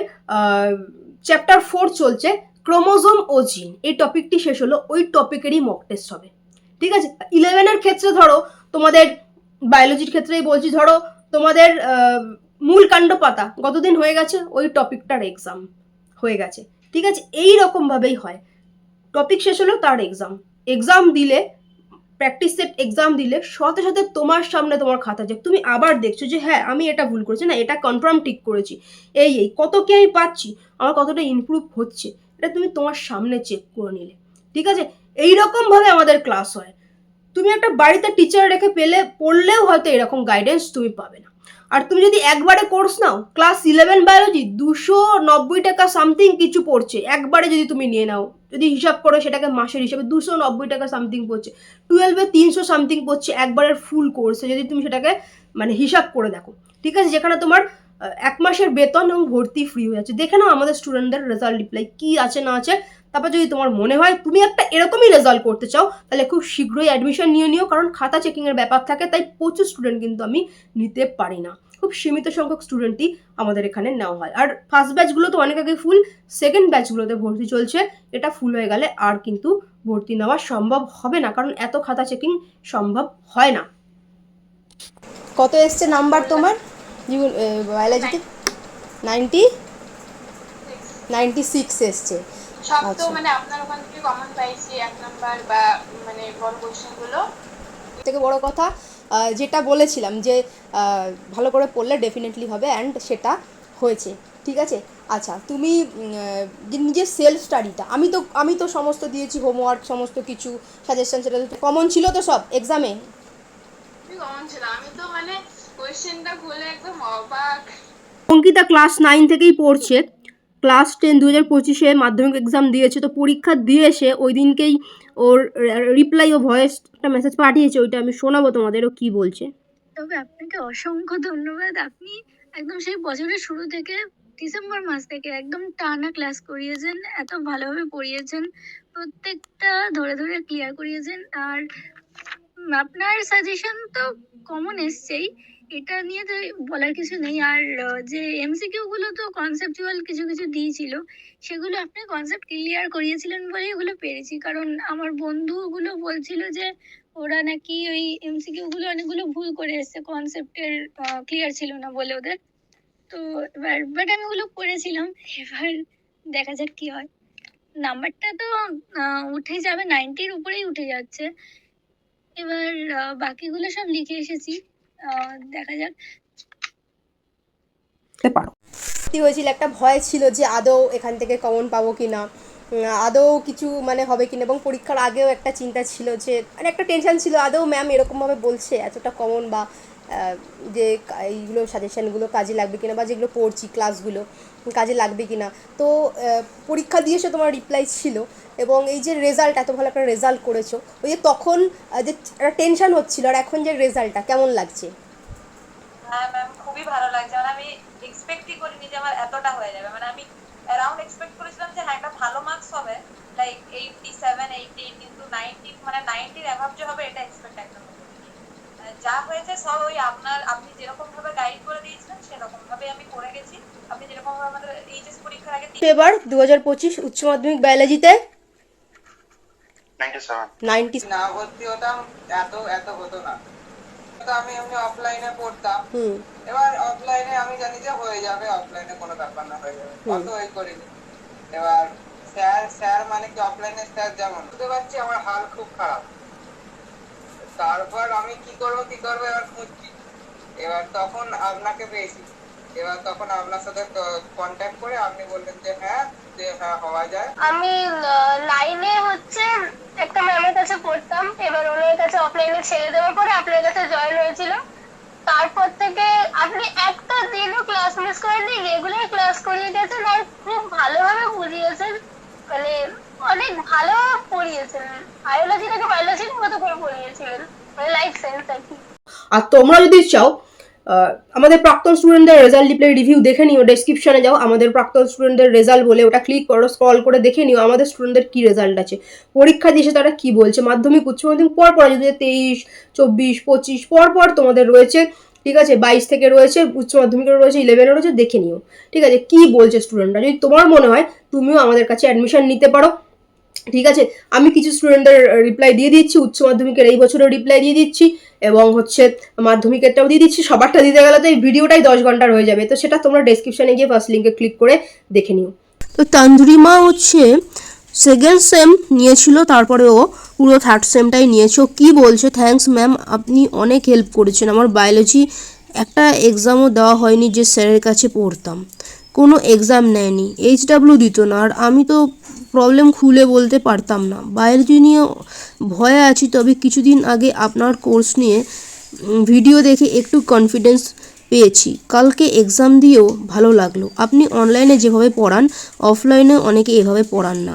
চ্যাপ্টার 4 চলছে, ক্রোমোজোম ও জিন, এই টপিকটি শেষ হলো, ওই টপিকেরই মক টেস্ট হবে। ঠিক আছে, 11-এর ক্ষেত্রে ধরো তোমাদের, বায়োলজির ক্ষেত্রেই বলছি, ধরো তোমাদের মূল কাণ্ড পাতা গতদিন হয়ে গেছে, ওই টপিকটার এক্সাম হয়ে গেছে। ঠিক আছে, এই রকম ভাবেই হয়, টপিক শেষ হলো তার এক্সাম দিলে, প্র্যাকটিস সেট এক্সাম দিলে সাথে সাথে তোমার সামনে তোমার খাতা চেক, তুমি আবার দেখছো যে হ্যাঁ আমি এটা ভুল করেছি, না এটা কনফার্ম ঠিক করেছি, এই কত কি আমি পাচ্ছি, আমার কতটা ইমপ্রুভ হচ্ছে, এটা তুমি তোমার সামনে চেক করে নিলে। ঠিক আছে, এইরকম ভাবে আমাদের ক্লাস হয়। তুমি একটা বাড়িতে টিচার রেখে পড়লেও হয়তো এরকম গাইডেন্স তুমি পাবে না। আর তুমি যদি একবারে কোর্স নাও, ক্লাস 11 বায়োলজি 290 টাকা সামথিং কিছু পড়ছে, একবারে যদি তুমি নিয়ে নাও, যদি হিসাব করো সেটাকে মাসের হিসাবে 290 টাকা সামথিং পড়ছে, 12-এ 300 সামথিং পড়ছে একবারের ফুল কোর্সে, যদি তুমি সেটাকে মানে হিসাব করে দেখো। ঠিক আছে, যেখানে তোমার 1 মাসের বেতন এবং ভর্তি ফ্রি হয়ে যাচ্ছে। দেখে নাও আমাদের স্টুডেন্টদের রেজাল্ট রিপ্লাই কি আছে না আছে। তারপর যদি তোমার মনে হয় তুমি একটা এরকমই রেজাল্ট করতে চাও, তাহলে খুব শীঘ্রই অ্যাডমিশন নিও, কারণ খাতা চেকিংয়ের ব্যাপার থাকে, তাই প্রচুর স্টুডেন্ট কিন্তু আমি নিতে পারি না, খুব সীমিত সংখ্যক স্টুডেন্টই আমাদের এখানে নেওয়া হয়। আর ফার্স্ট ব্যাচগুলো তো অনেক আগে ফুল, সেকেন্ড ব্যাচগুলোতে ভর্তি চলছে, এটা ফুল হয়ে গেলে আর কিন্তু ভর্তি নেওয়া সম্ভব হবে না, কারণ এত খাতা চেকিং সম্ভব হয় না। কত এসছে নাম্বার তোমার বায়োলজিতে? 96 এসছে। সব তো মানে আপনার ওখান থেকে কমন পাইছি 1 নাম্বার বা মানে বড় কোশ্চেনগুলো। থেকে বড় কথা যেটা বলেছিলাম যে ভালো করে পড়লে ডেফিনেটলি হবে, অ্যান্ড সেটা হয়েছে। ঠিক আছে, আচ্ছা তুমি নিজের সেলফ স্টাডিটা, আমি তো সমস্ত দিয়েছি, হোমওয়ার্ক সমস্ত কিছু সাজেশন, সেটা তো কমন ছিল তো সব এক্সামে? কমন ছিল, আমি তো মানে কোশ্চেনটা খুলে একদম অবাক। অঙ্কিতা ক্লাস 9 থেকেই পড়ছে, ক্লাস 10 2025-এ মাধ্যমিক এক্সাম দিয়েছে, তো পরীক্ষা দিয়ে এসে ওই দিনকেই ওর রিপ্লাই ও ভয়েস একটা মেসেজ পাঠিয়েছে, ওইটা আমি শোনাবো তোমাদের ও কি বলছে। তবে আপনাকে অসংখ্য ধন্যবাদ। আপনি একদম সেই বছরের শুরু থেকে ডিসেম্বর মাস থেকে একদম টানা ক্লাস করিয়েছেন, এত ভালোভাবে পড়িয়েছেন, প্রত্যেকটা ধরে ধরে ক্লিয়ার করিয়েছেন। আর আপনার সাজেশন তো কমন এসছেই, এটা নিয়ে তো বলার কিছু নেই। আর যে এমসিকিউ গুলো তো কনসেপচুয়াল কিছু কিছু দিয়েছিল, সেগুলো আপনি কনসেপ্ট ক্লিয়ার করিয়েছিলেন বলেই ওগুলো পেরেছি। কারণ আমার বন্ধুগুলো বলছিল যে ওরা নাকি ওই এমসিকিউ গুলো অনেকগুলো ভুল করে এসছে, কনসেপ্টের ক্লিয়ার ছিল না বলে ওদের। তো বাট আমি ওগুলো করেছিলাম, এবার দেখা যাক কি হয়। নাম্বারটা তো উঠে যাবে, 90-র উপরেই উঠে যাচ্ছে। এবার বাকিগুলো সব লিখে এসেছি, দেখা যাক। পারো হয়েছিল, একটা ভয় ছিল যে আদৌ এখান থেকে কমন পাবো কিনা, আদৌ কিছু মানে হবে কিনা, এবং পরীক্ষার আগেও একটা চিন্তা ছিল যে মানে একটা টেনশন ছিল, আদৌ ম্যাম এরকমভাবে বলছে এতটা কমন, বা যে এইগুলো সাজেশানগুলো কাজে লাগবে কিনা, বা যেগুলো পড়ছি ক্লাসগুলো কাজে লাগবে কিনা। তো পরীক্ষা দিয়ে এসে তোমার রিপ্লাই ছিল, এবং এই যে রেজাল্ট, এত ভালো একটা রেজাল্ট করেছো, ওই যে তখন যে একটা টেনশন হচ্ছিল, আর এখন যে রেজাল্টটা কেমন লাগছে? হ্যাঁ ম্যাম, খুবই ভালো লাগছে। মানে আমি এক্সপেক্টই করিনি যে আমার এতটা হয়ে যাবে। মানে আমি অ্যারাউন্ড এক্সপেক্ট করেছিলাম যে হ্যাঁ একটা ভালো মার্কস হবে, লাইক 87 88, কিন্তু 90 মানে 90-র অ্যাভাব যে হবে এটা এক্সপেক্ট একদম করিনি। যা হয়েছে সব ওই আপনি যেরকম ভাবে গাইড করে দিয়েছিলেন সেরকম ভাবে আমি করে গেছি। আপনি যেরকম ভাবে আমাদের এইচএস পরীক্ষার আগে এবার 2025 উচ্চ মাধ্যমিক বায়োলজিতে 90 না ভর্তি হতাম এত এত হতো না। তো আমি এমনি অফলাইনে পড়তাম, এবার অফলাইনে আমি জানি যে হয়ে যাবে, অফলাইনে কোনো ব্যাপার না, হয়ে যাবে, অত ওই করিনি। এবার স্যার মানে কি অফলাইনে স্যার যেমন, বুঝতে পারছি আমার হাল খুব খারাপ। তারপর আমি কি করবো এবার খুঁজছি, এবার তখন আপনাকে পেয়েছি। এবার তখন আপনার সাথে কন্ট্যাক্ট করে আপনি বললেন যে হ্যাঁ যে হ্যাঁ হওয়া যায়? আমি 9-এ হচ্ছে একটা ম্যামের কাছে পড়তাম, এবার ওনার কাছে অফলাইনে ছেড়ে দেওয়ার পরে আপনার কাছে জয়েন হয়েছিল। তারপর থেকে আপনি একটা দিনও ক্লাস মিস করেননি, রেগুলার ক্লাস করিয়ে গেছেন আর খুব ভালোভাবে বুঝিয়েছেন, মানে অনেক ভালো পড়িয়েছেন, বায়োলজিটাকে বায়োলজির মতো করে পড়িয়েছিলেন, মানে লাইফ সায়েন্স আর কি। আর তোমরা যদি চাও আমাদের প্রাক্তন স্টুডেন্টদের রেজাল্ট রিপ্লাই রিভিউ দেখে নিও, ডেসক্রিপশনে যাও, আমাদের প্রাক্তন স্টুডেন্টদের রেজাল্ট বলে ওটা ক্লিক করো, স্ক্রল করে দেখে নিও আমাদের স্টুডেন্টদের কী রেজাল্ট আছে, পরীক্ষা দিয়েছে তারা কী বলছে, মাধ্যমিক উচ্চ মাধ্যমিক পরপর যদি 23, 24, 25 পরপর তোমাদের রয়েছে, ঠিক আছে, 22 থেকে রয়েছে, উচ্চ মাধ্যমিকের রয়েছে, 11 রয়েছে, দেখে নিও, ঠিক আছে, কী বলছে স্টুডেন্টরা। যদি তোমার মনে হয় তুমিও আমাদের কাছে অ্যাডমিশন নিতে পারো, ঠিক আছে। আমি কিছু স্টুডেন্টদের রিপ্লাই দিয়ে দিচ্ছি, উচ্চ মাধ্যমিকের এই বছরের রিপ্লাই দিয়ে দিচ্ছি এবং হচ্ছে মাধ্যমিকেরটাও দিয়ে দিচ্ছি। সবারটা দিতে গেলে তো এই ভিডিওটাই 10 ঘন্টার হয়ে যাবে, তো সেটা তোমরা ডেসক্রিপশনে গিয়ে ফার্স্ট লিঙ্কে ক্লিক করে দেখে নিও। তো তানজুরিমা হচ্ছে সেকেন্ড সেম নিয়েছিল, তারপরে ও পুরো থার্ড সেমটাই নিয়েছে। ও কী বলছে, থ্যাঙ্কস ম্যাম, আপনি অনেক হেল্প করেছেন। আমার বায়োলজি একটা এক্সামও দেওয়া হয়নি যে স্যারের কাছে পড়তাম, কোনো এক্সাম নেয়নি, HW দিত না, আর আমি তো প্রবলেম খুলে বলতে পারতাম না। বায়োলজি নিয়ে ভয়ে আছি, তবে কিছুদিন আগে আপনার কোর্স নিয়ে ভিডিও দেখে একটু কনফিডেন্স পেয়েছি। কালকে এক্সাম দিয়েও ভালো লাগলো। আপনি অনলাইনে যেভাবে পড়ান অফলাইনে অনেকে এভাবে পড়ান না।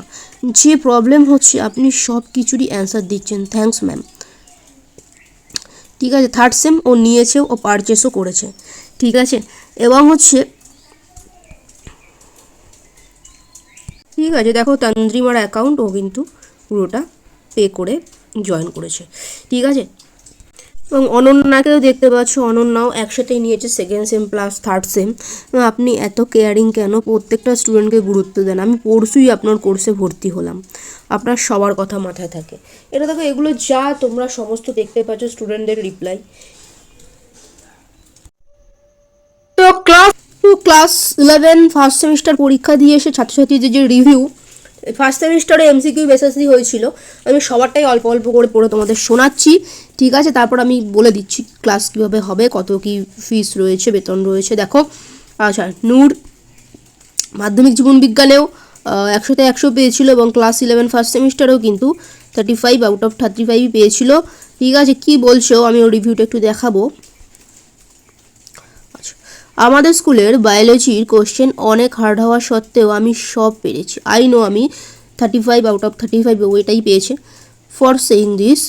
যে প্রবলেম হচ্ছে আপনি সব কিছুরই অ্যান্সার দিচ্ছেন। Thanks ma'am. ঠিক আছে, থার্ড সেম ও নিয়েছে, ও পারচেসও করেছে, ঠিক আছে। এবং হচ্ছে ঠিক আছে, দেখো তানজিমার অ্যাকাউন্ট ও কিন্তু পুরোটা পে করে জয়েন করেছে, ঠিক আছে। এবং অনন্যাকেও দেখতে পাচ্ছ, অনন্যাও একসাথেই নিয়েছে second same plus third same. আপনি এত কেয়ারিং কেন? প্রত্যেকটা স্টুডেন্টকে গুরুত্ব দেন। আমি পরশুই আপনার কোর্সে ভর্তি হলাম, আপনার সবার কথা মাথায় থাকে। এটা দেখো, এগুলো যা তোমরা সমস্ত দেখতে পাচ্ছ স্টুডেন্টদের রিপ্লাই। তো ক্লাস 11 ফার্স্ট সেমিস্টার পরীক্ষা দিয়ে এসে ছাত্রছাত্রীদের যে রিভিউ, ফার্স্ট সেমিস্টারে MCQ বেসিসই হয়েছিল। আমি সবারটাই অল্প অল্প করে পড়ে তোমাদের শোনাচ্ছি, ঠিক আছে। তারপর আমি বলে দিচ্ছি ক্লাস কীভাবে হবে, কত কী ফিস রয়েছে, বেতন রয়েছে। দেখো, আচ্ছা, নূর মাধ্যমিক জীবন বিজ্ঞানেও 100তে 100 পেয়েছিল এবং ক্লাস 11 ফার্স্ট সেমিস্টারেও কিন্তু 35 আউট অফ 35 পেয়েছিল, ঠিক আছে। কি বলছো আমি ওর রিভিউটা একটু দেখাবো। আমাদের স্কুলের বায়োলজির কোশ্চেন অনেক হার্ড হওয়া সত্ত্বেও আমি সব পেরেছি। আমি 35 আউট অফ 35 ওইটাই পেয়েছে। For saying this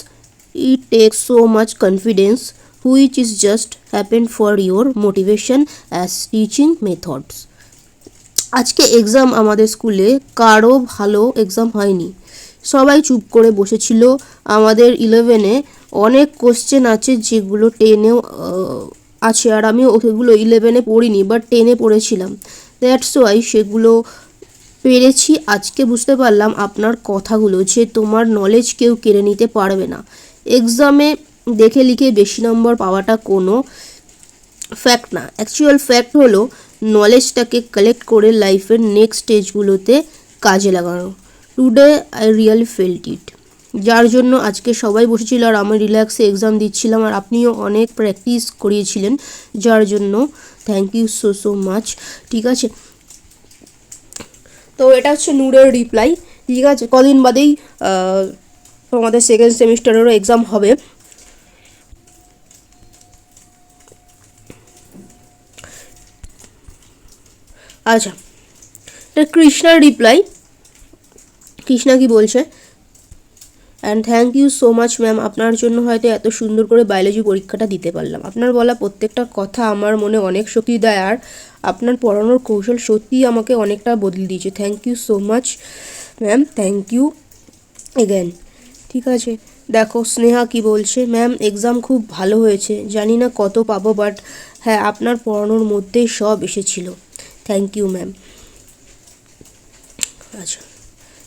it takes so much confidence which is just happen for your motivation as teaching methods. আজকে এক্সাম আমাদের স্কুলে কারো ভালো এক্সাম হয়নি, সবাই চুপ করে বসেছিল। আমাদের 11-এ অনেক কোশ্চেন আছে যেগুলো 10-এও আছে, আর আমি ওগুলো 11-এ পড়িনি, বাট 10-এ পড়েছিলাম। দ্যাটস ওয়াই সেগুলো পেরেছি। আজকে বুঝতে পারলাম আপনার কথাগুলো, যে তোমার নলেজ কেউ কেড়ে নিতে পারবে না। এক্সামে দেখে লিখে বেশি নম্বর পাওয়াটা কোনো ফ্যাক্ট না। অ্যাকচুয়াল ফ্যাক্ট হলো নলেজটাকে কালেক্ট করে লাইফের নেক্সট স্টেজগুলোতে কাজে লাগানো। টুডে আই রিয়েলি ফেল্ট ইট। যার জন্য আজকে সবাই বসেছিল আর আমি রিল্যাক্সে এক্সাম দিচ্ছিলাম, আর আপনিও অনেক প্র্যাকটিস করিয়েছিলেন, যার জন্য থ্যাংক ইউ সো মাচ, ঠিক আছে। তো এটা হচ্ছে নূরের রিপ্লাই, ঠিক আছে। কদিন বাদেই তোমাদের সেকেন্ড সেমিস্টারেরও এক্সাম হবে। আচ্ছা, এটা কৃষ্ণার রিপ্লাই। কৃষ্ণা কি বলছে, and thank you so much ma'am, আপনার জন্য হয়তো এত সুন্দর করে বায়োলজি পরীক্ষাটা দিতে পারলাম। আপনার বলা প্রত্যেকটা কথা আমার মনে অনেক শক্তি দেয়, আর আপনার পড়ানোর কৌশল সত্যিই আমাকে অনেকটা বদলে দিয়েছে। Thank you so much ma'am, thank you again, ঠিক আছে। দেখো স্নেহা কি বলছে, ম্যাম এক্সাম খুব ভালো হয়েছে, জানি না কত পাবো, বাট হ্যাঁ আপনার পড়ানোর মধ্যেই সব এসেছিল। Thank you ma'am. আচ্ছা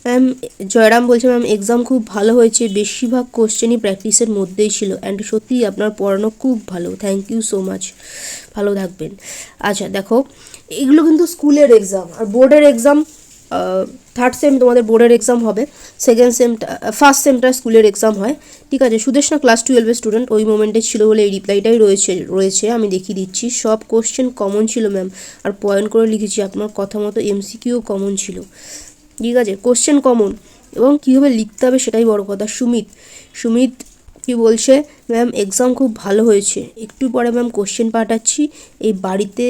ম্যাম, জয়রাম বলছে ম্যাম এক্সাম খুব ভালো হয়েছে, বেশিরভাগ কোশ্চেনই প্র্যাকটিসের মধ্যেই ছিল, অ্যান্ড সত্যিই আপনার পড়ানো খুব ভালো। থ্যাংক ইউ সো মাচ, ভালো থাকবেন। আচ্ছা দেখো, এগুলো কিন্তু স্কুলের এক্সাম, আর বোর্ডের এক্সাম থার্ড সেম তোমাদের বোর্ডের এক্সাম হবে, সেকেন্ড সেমটা ফার্স্ট সেমটা স্কুলের এক্সাম হয়, ঠিক আছে। সুদেশনা ক্লাস 12-এর স্টুডেন্ট, ওই মোমেন্টে ছিল বলে এই রিপ্লাইটাই রয়েছে আমি দেখিয়ে দিচ্ছি। সব কোশ্চেন কমন ছিল ম্যাম, আর পয়েন্ট করে লিখেছি আপনার কথা মতো MCQ কমন ছিল, ঠিক আছে। কোশ্চেন কমন এবং কীভাবে লিখতে হবে সেটাই বড় কথা। সুমিত কি বলছে, ম্যাম এক্সাম খুব ভালো হয়েছে, একটু পরে ম্যাম কোশ্চেন পাঠাচ্ছি, এই বাড়িতে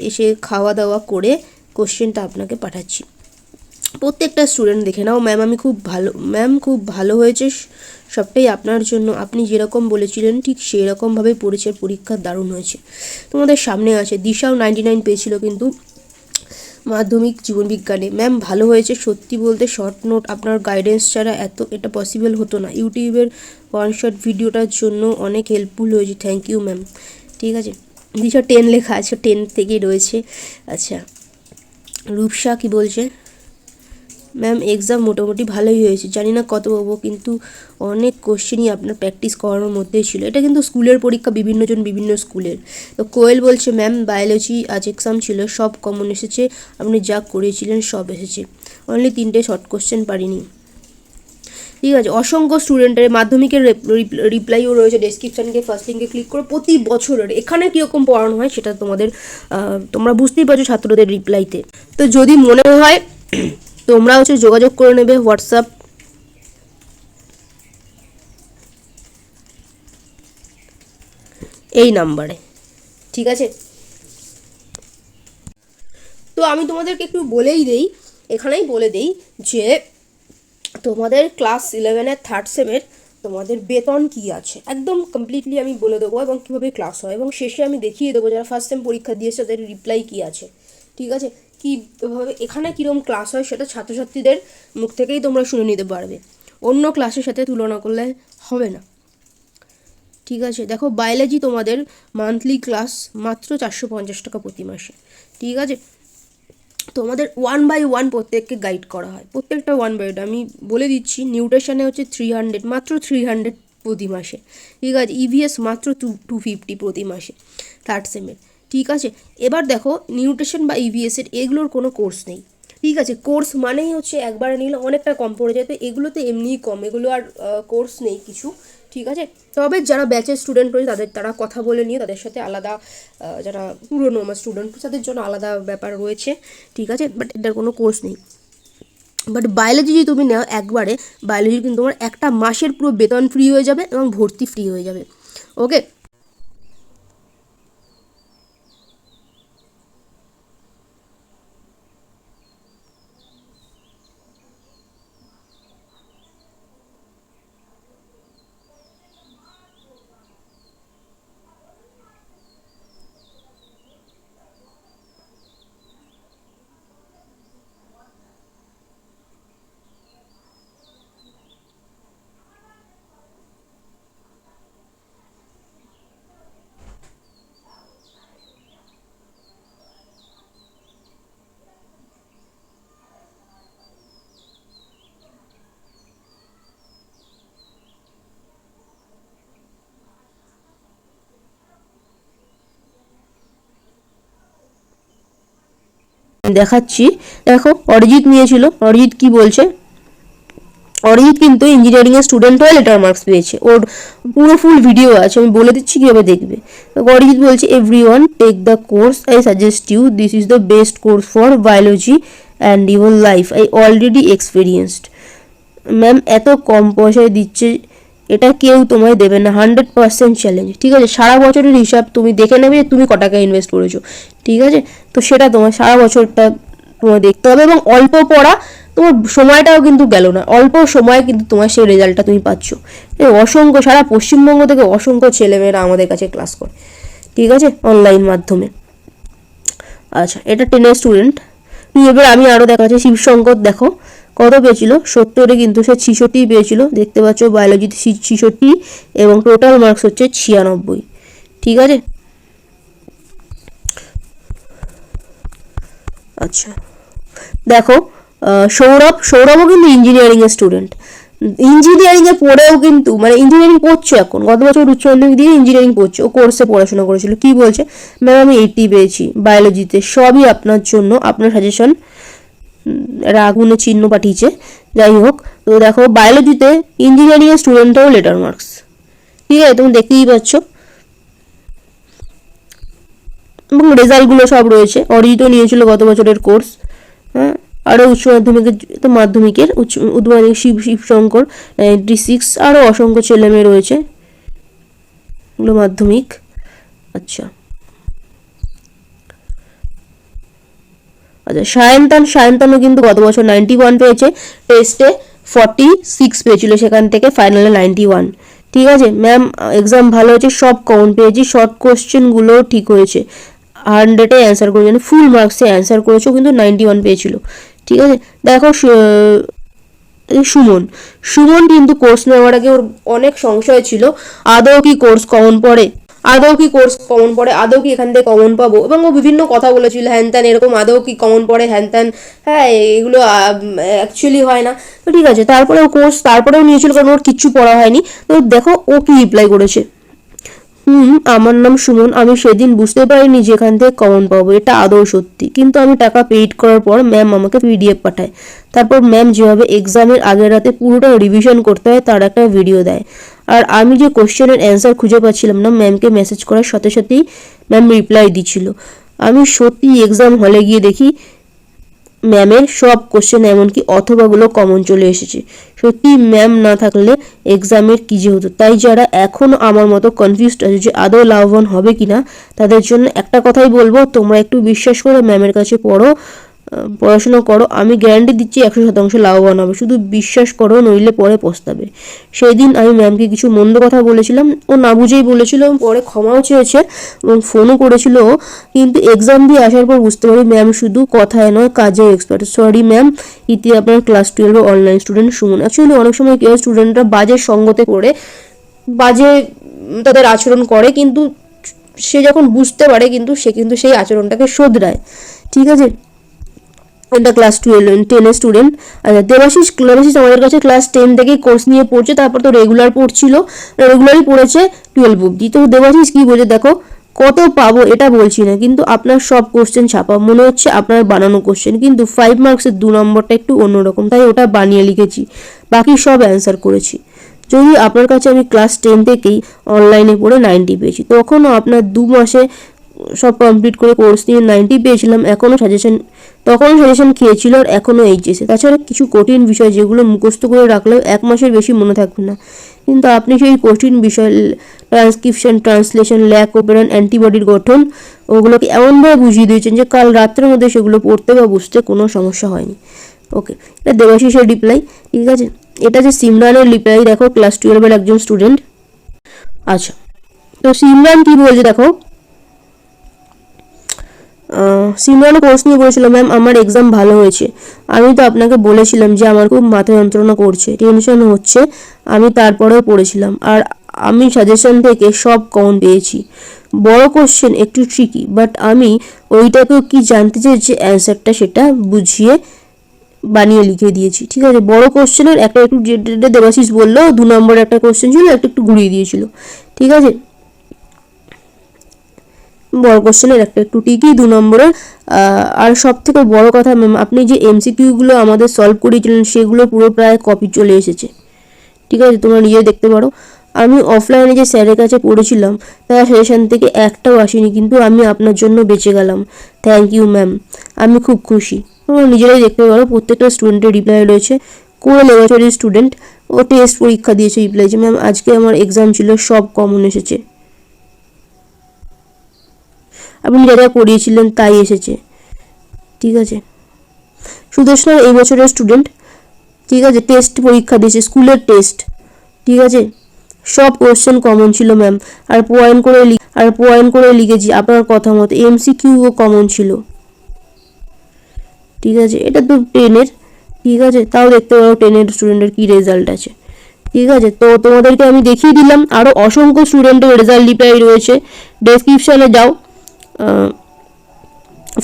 এসে খাওয়া দাওয়া করে কোশ্চেনটা আপনাকে পাঠাচ্ছি। প্রত্যেকটা স্টুডেন্ট দেখে নাও, ম্যাম খুব ভালো হয়েছে, সবটাই আপনার জন্য, আপনি যেরকম বলেছিলেন ঠিক সেই রকমভাবে পড়েছে, পরীক্ষা দারুণ হয়েছে। তোমাদের সামনে আছে দিশাও 99 পেয়েছিল কিন্তু মাধ্যমিক জীবনবিজ্ঞানে। ম্যাম ভালো হয়েছে, সত্যি বলতে শর্ট নোট আপনার গাইডেন্স ছাড়া এটা পসিবল হতো না, ইউটিউবের ওয়ান শট ভিডিওটার জন্য অনেক হেল্পফুল হয়েছে, থ্যাংক ইউ ম্যাম, ঠিক আছে। দিশা 10 লেখা আছে, 10 থেকেই রয়েছে। আচ্ছা, রূপসা কি বলছে, ম্যাম এক্সাম মোটামুটি ভালোই হয়েছে, জানি না কত পাবো, কিন্তু অনেক কোশ্চেনই আপনার প্র্যাকটিস করানোর মধ্যেই ছিল। এটা কিন্তু স্কুলের পরীক্ষা, বিভিন্ন স্কুলের। তো কোয়েল বলছে, ম্যাম বায়োলজি আজ এক্সাম ছিল, সব কমন এসেছে, আপনি যা করিয়েছিলেন সব এসেছে, অনলি 3টে শর্ট কোশ্চেন পারিনি, ঠিক আছে। অসংখ্য স্টুডেন্টের মাধ্যমিকের রিপ্লাইও রয়েছে, ডেসক্রিপশানকে ফার্স্ট লিঙ্কে ক্লিক করে প্রতি বছরের এখানে কীরকম পড়ানো হয় সেটা তোমরা বুঝতেই পারছো ছাত্রদের রিপ্লাইতে। তো যদি মনে হয় তোমরা যোগাযোগ করে নেবে হোয়াটসঅ্যাপ এই নাম্বারে, ঠিক আছে। তো আমি তোমাদেরকে একটু এখানেই বলে দেই যে তোমাদের ক্লাস 11-এর থার্ড সেমের তোমাদের বেতন কি আছে একদম কমপ্লিটলি আমি বলে দেবো, এবং কীভাবে ক্লাস হয়, এবং শেষে আমি দেখিয়ে দেবো যারা ফার্স্ট সেম পরীক্ষা দিয়েছে তাদের রিপ্লাই কি আছে, ঠিক আছে। কীভাবে এখানে কীরকম ক্লাস হয় সেটা ছাত্রছাত্রীদের মুখ থেকেই তোমরা শুনে নিতে পারবে, অন্য ক্লাসের সাথে তুলনা করলে হবে না, ঠিক আছে। দেখো বায়োলজি তোমাদের মান্থলি ক্লাস মাত্র 450 টাকা প্রতি মাসে, ঠিক আছে। তোমাদের 1 by 1 প্রত্যেককে গাইড করা হয়, প্রত্যেকটা 1 by 1 আমি বলে দিচ্ছি। নিউট্রিশনে হচ্ছে 300, মাত্র 300 প্রতি মাসে, ঠিক আছে। EVS মাত্র 250 প্রতি মাসে থার্ড সেমের, ঠিক আছে। এবার দেখো নিউট্রিশন বা EVS-এর এগুলোর কোনো কোর্স নেই, ঠিক আছে। কোর্স মানেই হচ্ছে একবারে নিলে অনেকটা কম পড়ে যায়, তো এগুলোতে এমনিই কম, এগুলো আর কোর্স নেই কিছু, ঠিক আছে। তবে যারা ব্যাচের স্টুডেন্ট রয়েছে তারা কথা বলে নিয়ে তাদের সাথে আলাদা, যারা পুরনো আমার স্টুডেন্ট তাদের জন্য আলাদা ব্যাপার রয়েছে, ঠিক আছে। বাট এটার কোনো কোর্স নেই। বাট বায়োলজি যদি তুমি নাও একবারে, বায়োলজি কিন্তু তোমার একটা মাসের পুরো বেতন ফ্রি হয়ে যাবে এবং ভর্তি ফ্রি হয়ে যাবে, ওকে। দেখাচ্ছি, দেখো অরিজিৎ নিয়েছিল, অরিজিৎ কি বলছে, অরিজিৎ কিন্তু ইঞ্জিনিয়ারিংয়ের স্টুডেন্ট হয়ে লেটার মার্কস পেয়েছে, ওর পুরো ফুল ভিডিও আছে, আমি বলে দিচ্ছি কীভাবে দেখবে। অরিজিৎ বলছে, everyone take the course, I suggest you, this is the best course for biology and your life, I already experienced. Ma'am এত কম পয়সায় দিচ্ছে, এটা কেউ তোমায় দেবে না, 100% চ্যালেঞ্জ, ঠিক আছে। সারা বছরের হিসাব তুমি দেখে নেবে তুমি ক টাকা ইনভেস্ট করেছো, ঠিক আছে। তো সেটা তোমার সারা বছরটা তোমার দেখতে হবে, এবং অল্প পড়া তোমার সময়টাও কিন্তু গেল না, অল্প সময়ে কিন্তু তোমার সেই রেজাল্টটা তুমি পাচ্ছ। অসংখ্য সারা পশ্চিমবঙ্গ থেকে অসংখ্য ছেলেমেয়েরা আমাদের কাছে ক্লাস করে, ঠিক আছে, অনলাইন মাধ্যমে। আচ্ছা, এটা 10-এর স্টুডেন্ট। এবার আমি আরও দেখাচ্ছি, শিবশঙ্কর দেখো কত পেয়েছিল, 70-এ কিন্তু সে 66 পেয়েছিল, দেখতে পাচ্ছ। বায়োলজিতে 66 এবং টোটাল মার্কস হচ্ছে 96, ঠিক আছে। আচ্ছা দেখো সৌরভও কিন্তু ইঞ্জিনিয়ারিংয়ের স্টুডেন্ট, ইঞ্জিনিয়ারিংয়ে পড়েও কিন্তু মানে ইঞ্জিনিয়ারিং পড়ছে এখন, গত বছর উচ্চ মাধ্যমিক দিয়ে ইঞ্জিনিয়ারিং পড়ছে, ও কোর্সে পড়াশোনা করেছিল। কি বলছে, ম্যাম আমি 80 পেয়েছি বায়োলজিতে, সবই আপনার জন্য, আপনার সাজেশন একটা আগুনের চিহ্ন পাঠিয়েছে। যাই হোক, তো দেখো বায়োলজিতে ইঞ্জিনিয়ারিংয়ের স্টুডেন্টরাও লেটার মার্কস, ঠিক আছে, তুমি দেখতেই পাচ্ছ। এবং রেজাল্টগুলো সব রয়েছে। অরিজিৎও নিয়েছিল গত বছরের কোর্স, হ্যাঁ। আরও উচ্চ মাধ্যমিকের তো মাধ্যমিকের উচ্চ মাধ্যমিক শিবশঙ্কর 96, আরও অসংখ্য ছেলে মেয়ে রয়েছে, এগুলো মাধ্যমিক। আচ্ছা আচ্ছা, সায়ন্তানও কিন্তু গত বছর 91 পেয়েছে, টেস্টে 46 পেয়েছিল, সেখান থেকে ফাইনালে 91। ঠিক আছে ম্যাম, এক্সাম ভালো হয়েছে, সব কমন পেয়েছি, শর্ট কোশ্চেনগুলো ঠিক হয়েছে, 100-এ অ্যান্সার করেছে, মানে ফুল মার্কসে অ্যান্সার করেছেও, কিন্তু 91 পেয়েছিল। ঠিক আছে, দেখো সুমন কিন্তু কোর্স নেওয়ার আগে ওর অনেক সংশয় ছিল, আদৌ কি কোর্স কমন পড়ে, আদৌ কি এখান থেকে কমন পাবো, এবং ও বিভিন্ন কথা বলেছিল হ্যান ত্যান, এরকম আদৌ কি কমন পড়ে হ্যান ত্যান, হ্যাঁ এগুলো অ্যাকচুয়ালি হয় না। তো ঠিক আছে, তারপরেও নিয়েছিল, কারণ ওর কিচ্ছু পড়া হয়নি। তো দেখো ও কি রিপ্লাই করেছে, আমার নাম সুমন, আমি সেদিন বুঝতে পারিনি যে এখান থেকে কমন পাবো, এটা আদৌ সত্যি, কিন্তু আমি টাকা পেইড করার পর ম্যাম আমাকে PDF পাঠায়, তারপর ম্যাম যেভাবে এক্সামের আগের রাতে পুরোটা রিভিশন করতে হয় তার একটা ভিডিও দেয়, আর আমি যে কোশ্চেনের অ্যান্সার খুঁজে পাচ্ছিলাম না, ম্যামকে মেসেজ করার সাথে সাথেই ম্যাম রিপ্লাই দিচ্ছিল। আমি সত্যি এক্সাম হলে গিয়ে দেখি ম্যামের সব কোশ্চেন এমনকি অথবাগুলো কমন চলে এসেছে। সত্যি ম্যাম না থাকলে এক্সামের কী যে হতো। তাই যারা এখনও আমার মতো কনফিউজড আছে যে আদৌ লাভবান হবে কিনা, তাদের জন্য একটা কথাই বলবো, তোমরা একটু বিশ্বাস করে ম্যামের কাছে পড়াশোনা করো, আমি গ্যারান্টি দিচ্ছি 100% লাভবান হবে, শুধু বিশ্বাস করো, নইলে পরে পস্তাবে। সেই দিন আমি ম্যামকে কিছু মন্দ কথা বলেছিলাম, ও না বুঝেই বলেছিল, এবং পরে ক্ষমাও চেয়েছে এবং ফোনও করেছিল, কিন্তু এক্সাম দিয়ে আসার পর বুঝতে পারি ম্যাম শুধু কথায় নয় কাজে এক্সপার্ট। সরি ম্যাম, ইতি আপনার class 12 online student Suman. Actually অনেক সময় কেউ স্টুডেন্টরা বাজে সঙ্গতে পড়ে বাজে তাদের আচরণ করে, কিন্তু সে যখন বুঝতে পারে কিন্তু সে সেই আচরণটাকে শোধরায়। ঠিক আছে, এটা ক্লাস 10-এর স্টুডেন্ট। আচ্ছা, দেবাশিস আমাদের কাছে ক্লাস 10 থেকেই কোর্স নিয়ে পড়ছে, তারপর তো রেগুলারই পড়েছে 12 অব্দি। তো দেবাশিস কি বলছে দেখো, কত পাবো এটা বলছি না, কিন্তু আপনার সব কোশ্চেন ছাপা, মনে হচ্ছে আপনার বানানো কোশ্চেন, কিন্তু 5 মার্কসের 2 নম্বরটা একটু অন্যরকম, তাই ওটা বানিয়ে লিখেছি, বাকি সব অ্যান্সার করেছি। যদি আপনার কাছে আমি ক্লাস 10 থেকেই অনলাইনে পড়ে 90 পেয়েছি, তখনও আপনার 2 মাসে সব কমপ্লিট করে কোর্স নিয়ে 90 পেয়েছিলাম, তখনও সাজেশন খেয়েছিল, আর এখনও এইচএসে। তাছাড়া কিছু কঠিন বিষয় যেগুলো মুখস্থ করে রাখলেও 1 মাসের বেশি মনে থাকবে না, কিন্তু আপনি সেই কঠিন বিষয় ট্রান্সক্রিপশন, ট্রান্সলেশন, ল্যাক ওপেরান, অ্যান্টিবডির গঠন, ওগুলোকে এমনভাবে বুঝিয়ে দিয়েছেন যে কাল রাত্রের মধ্যে সেগুলো পড়তে বা বুঝতে কোনো সমস্যা হয়নি। ওকে, এটা দেবাশিসের রিপ্লাই। ঠিক আছে, এটা যে সিমরানের রিপ্লাই, দেখো ক্লাস 12-এর একজন স্টুডেন্ট। আচ্ছা, তো সিমরান কি বলছে দেখো, সিমরানও কোর্স নিয়ে বলেছিল, ম্যাম আমার এক্সাম ভালো হয়েছে, আমি তো আপনাকে বলেছিলাম যে আমার খুব মাথা যন্ত্রণা করছে, টেনশন হচ্ছে, আমি তারপরেও পড়েছিলাম, আর আমি সাজেশন থেকে সব কমন পেয়েছি। বড় কোশ্চেন একটু ট্রিকি, বাট আমি ওইটাকেও কি জানতে চেয়েছি অ্যান্সারটা, সেটা বুঝিয়ে বানিয়ে লিখে দিয়েছি। ঠিক আছে, বড় কোশ্চেনের একটা একটু, যেটা দেবাশিস বললো 2 নম্বরের একটা কোশ্চেন ছিল, একটু ঘুরিয়ে দিয়েছিল। ঠিক আছে, বড় কোশ্চেনের একটু টিকি 2 নম্বরের। আর সব থেকে বড় কথা ম্যাম, আপনি যে MCQগুলো আমাদের সলভ করিয়েছিলেন সেগুলো পুরো প্রায় কপি চলে এসেছে। ঠিক আছে, তোমরা নিজে দেখতে পারো। আমি অফলাইনে যে স্যারের কাছে পড়েছিলাম তার সাজেশন থেকে একটাও আসেনি, কিন্তু আমি আপনার জন্য বেঁচে গেলাম, থ্যাংক ইউ ম্যাম, আমি খুব খুশি। তোমরা নিজেরাই দেখতে পারো, প্রত্যেকটা স্টুডেন্টের রিপ্লাই রয়েছে। কোয়েল এবছরের স্টুডেন্ট, ও টেস্ট পরীক্ষা দিয়েছে, রিপ্লাই যে ম্যাম আজকে আমার এক্সাম ছিল, সব কমন এসেছে, আপনি যা যা পড়িয়েছিলেন তাই এসেছে। ঠিক আছে, সুদেশনা এই বছরের স্টুডেন্ট। ঠিক আছে, টেস্ট পরীক্ষা দিয়েছে, স্কুলের টেস্ট। ঠিক আছে, সব কোশ্চেন কমন ছিল ম্যাম, আর পয়েন্ট করে লিখেছি আপনার কথা মতো, MCQও কমন ছিল। ঠিক আছে, এটা তো 10-এর। ঠিক আছে, তাও দেখতে পারো 10-এর স্টুডেন্টের কি রেজাল্ট আছে। ঠিক আছে, তো তোমাদেরকে আমি দেখিয়ে দিলাম, আরও অসংখ্য স্টুডেন্টের রেজাল্ট রিপ্লাই রয়েছে, ডেসক্রিপশানে যাও,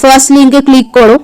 ফার্স্ট লিঙ্কে ক্লিক করো।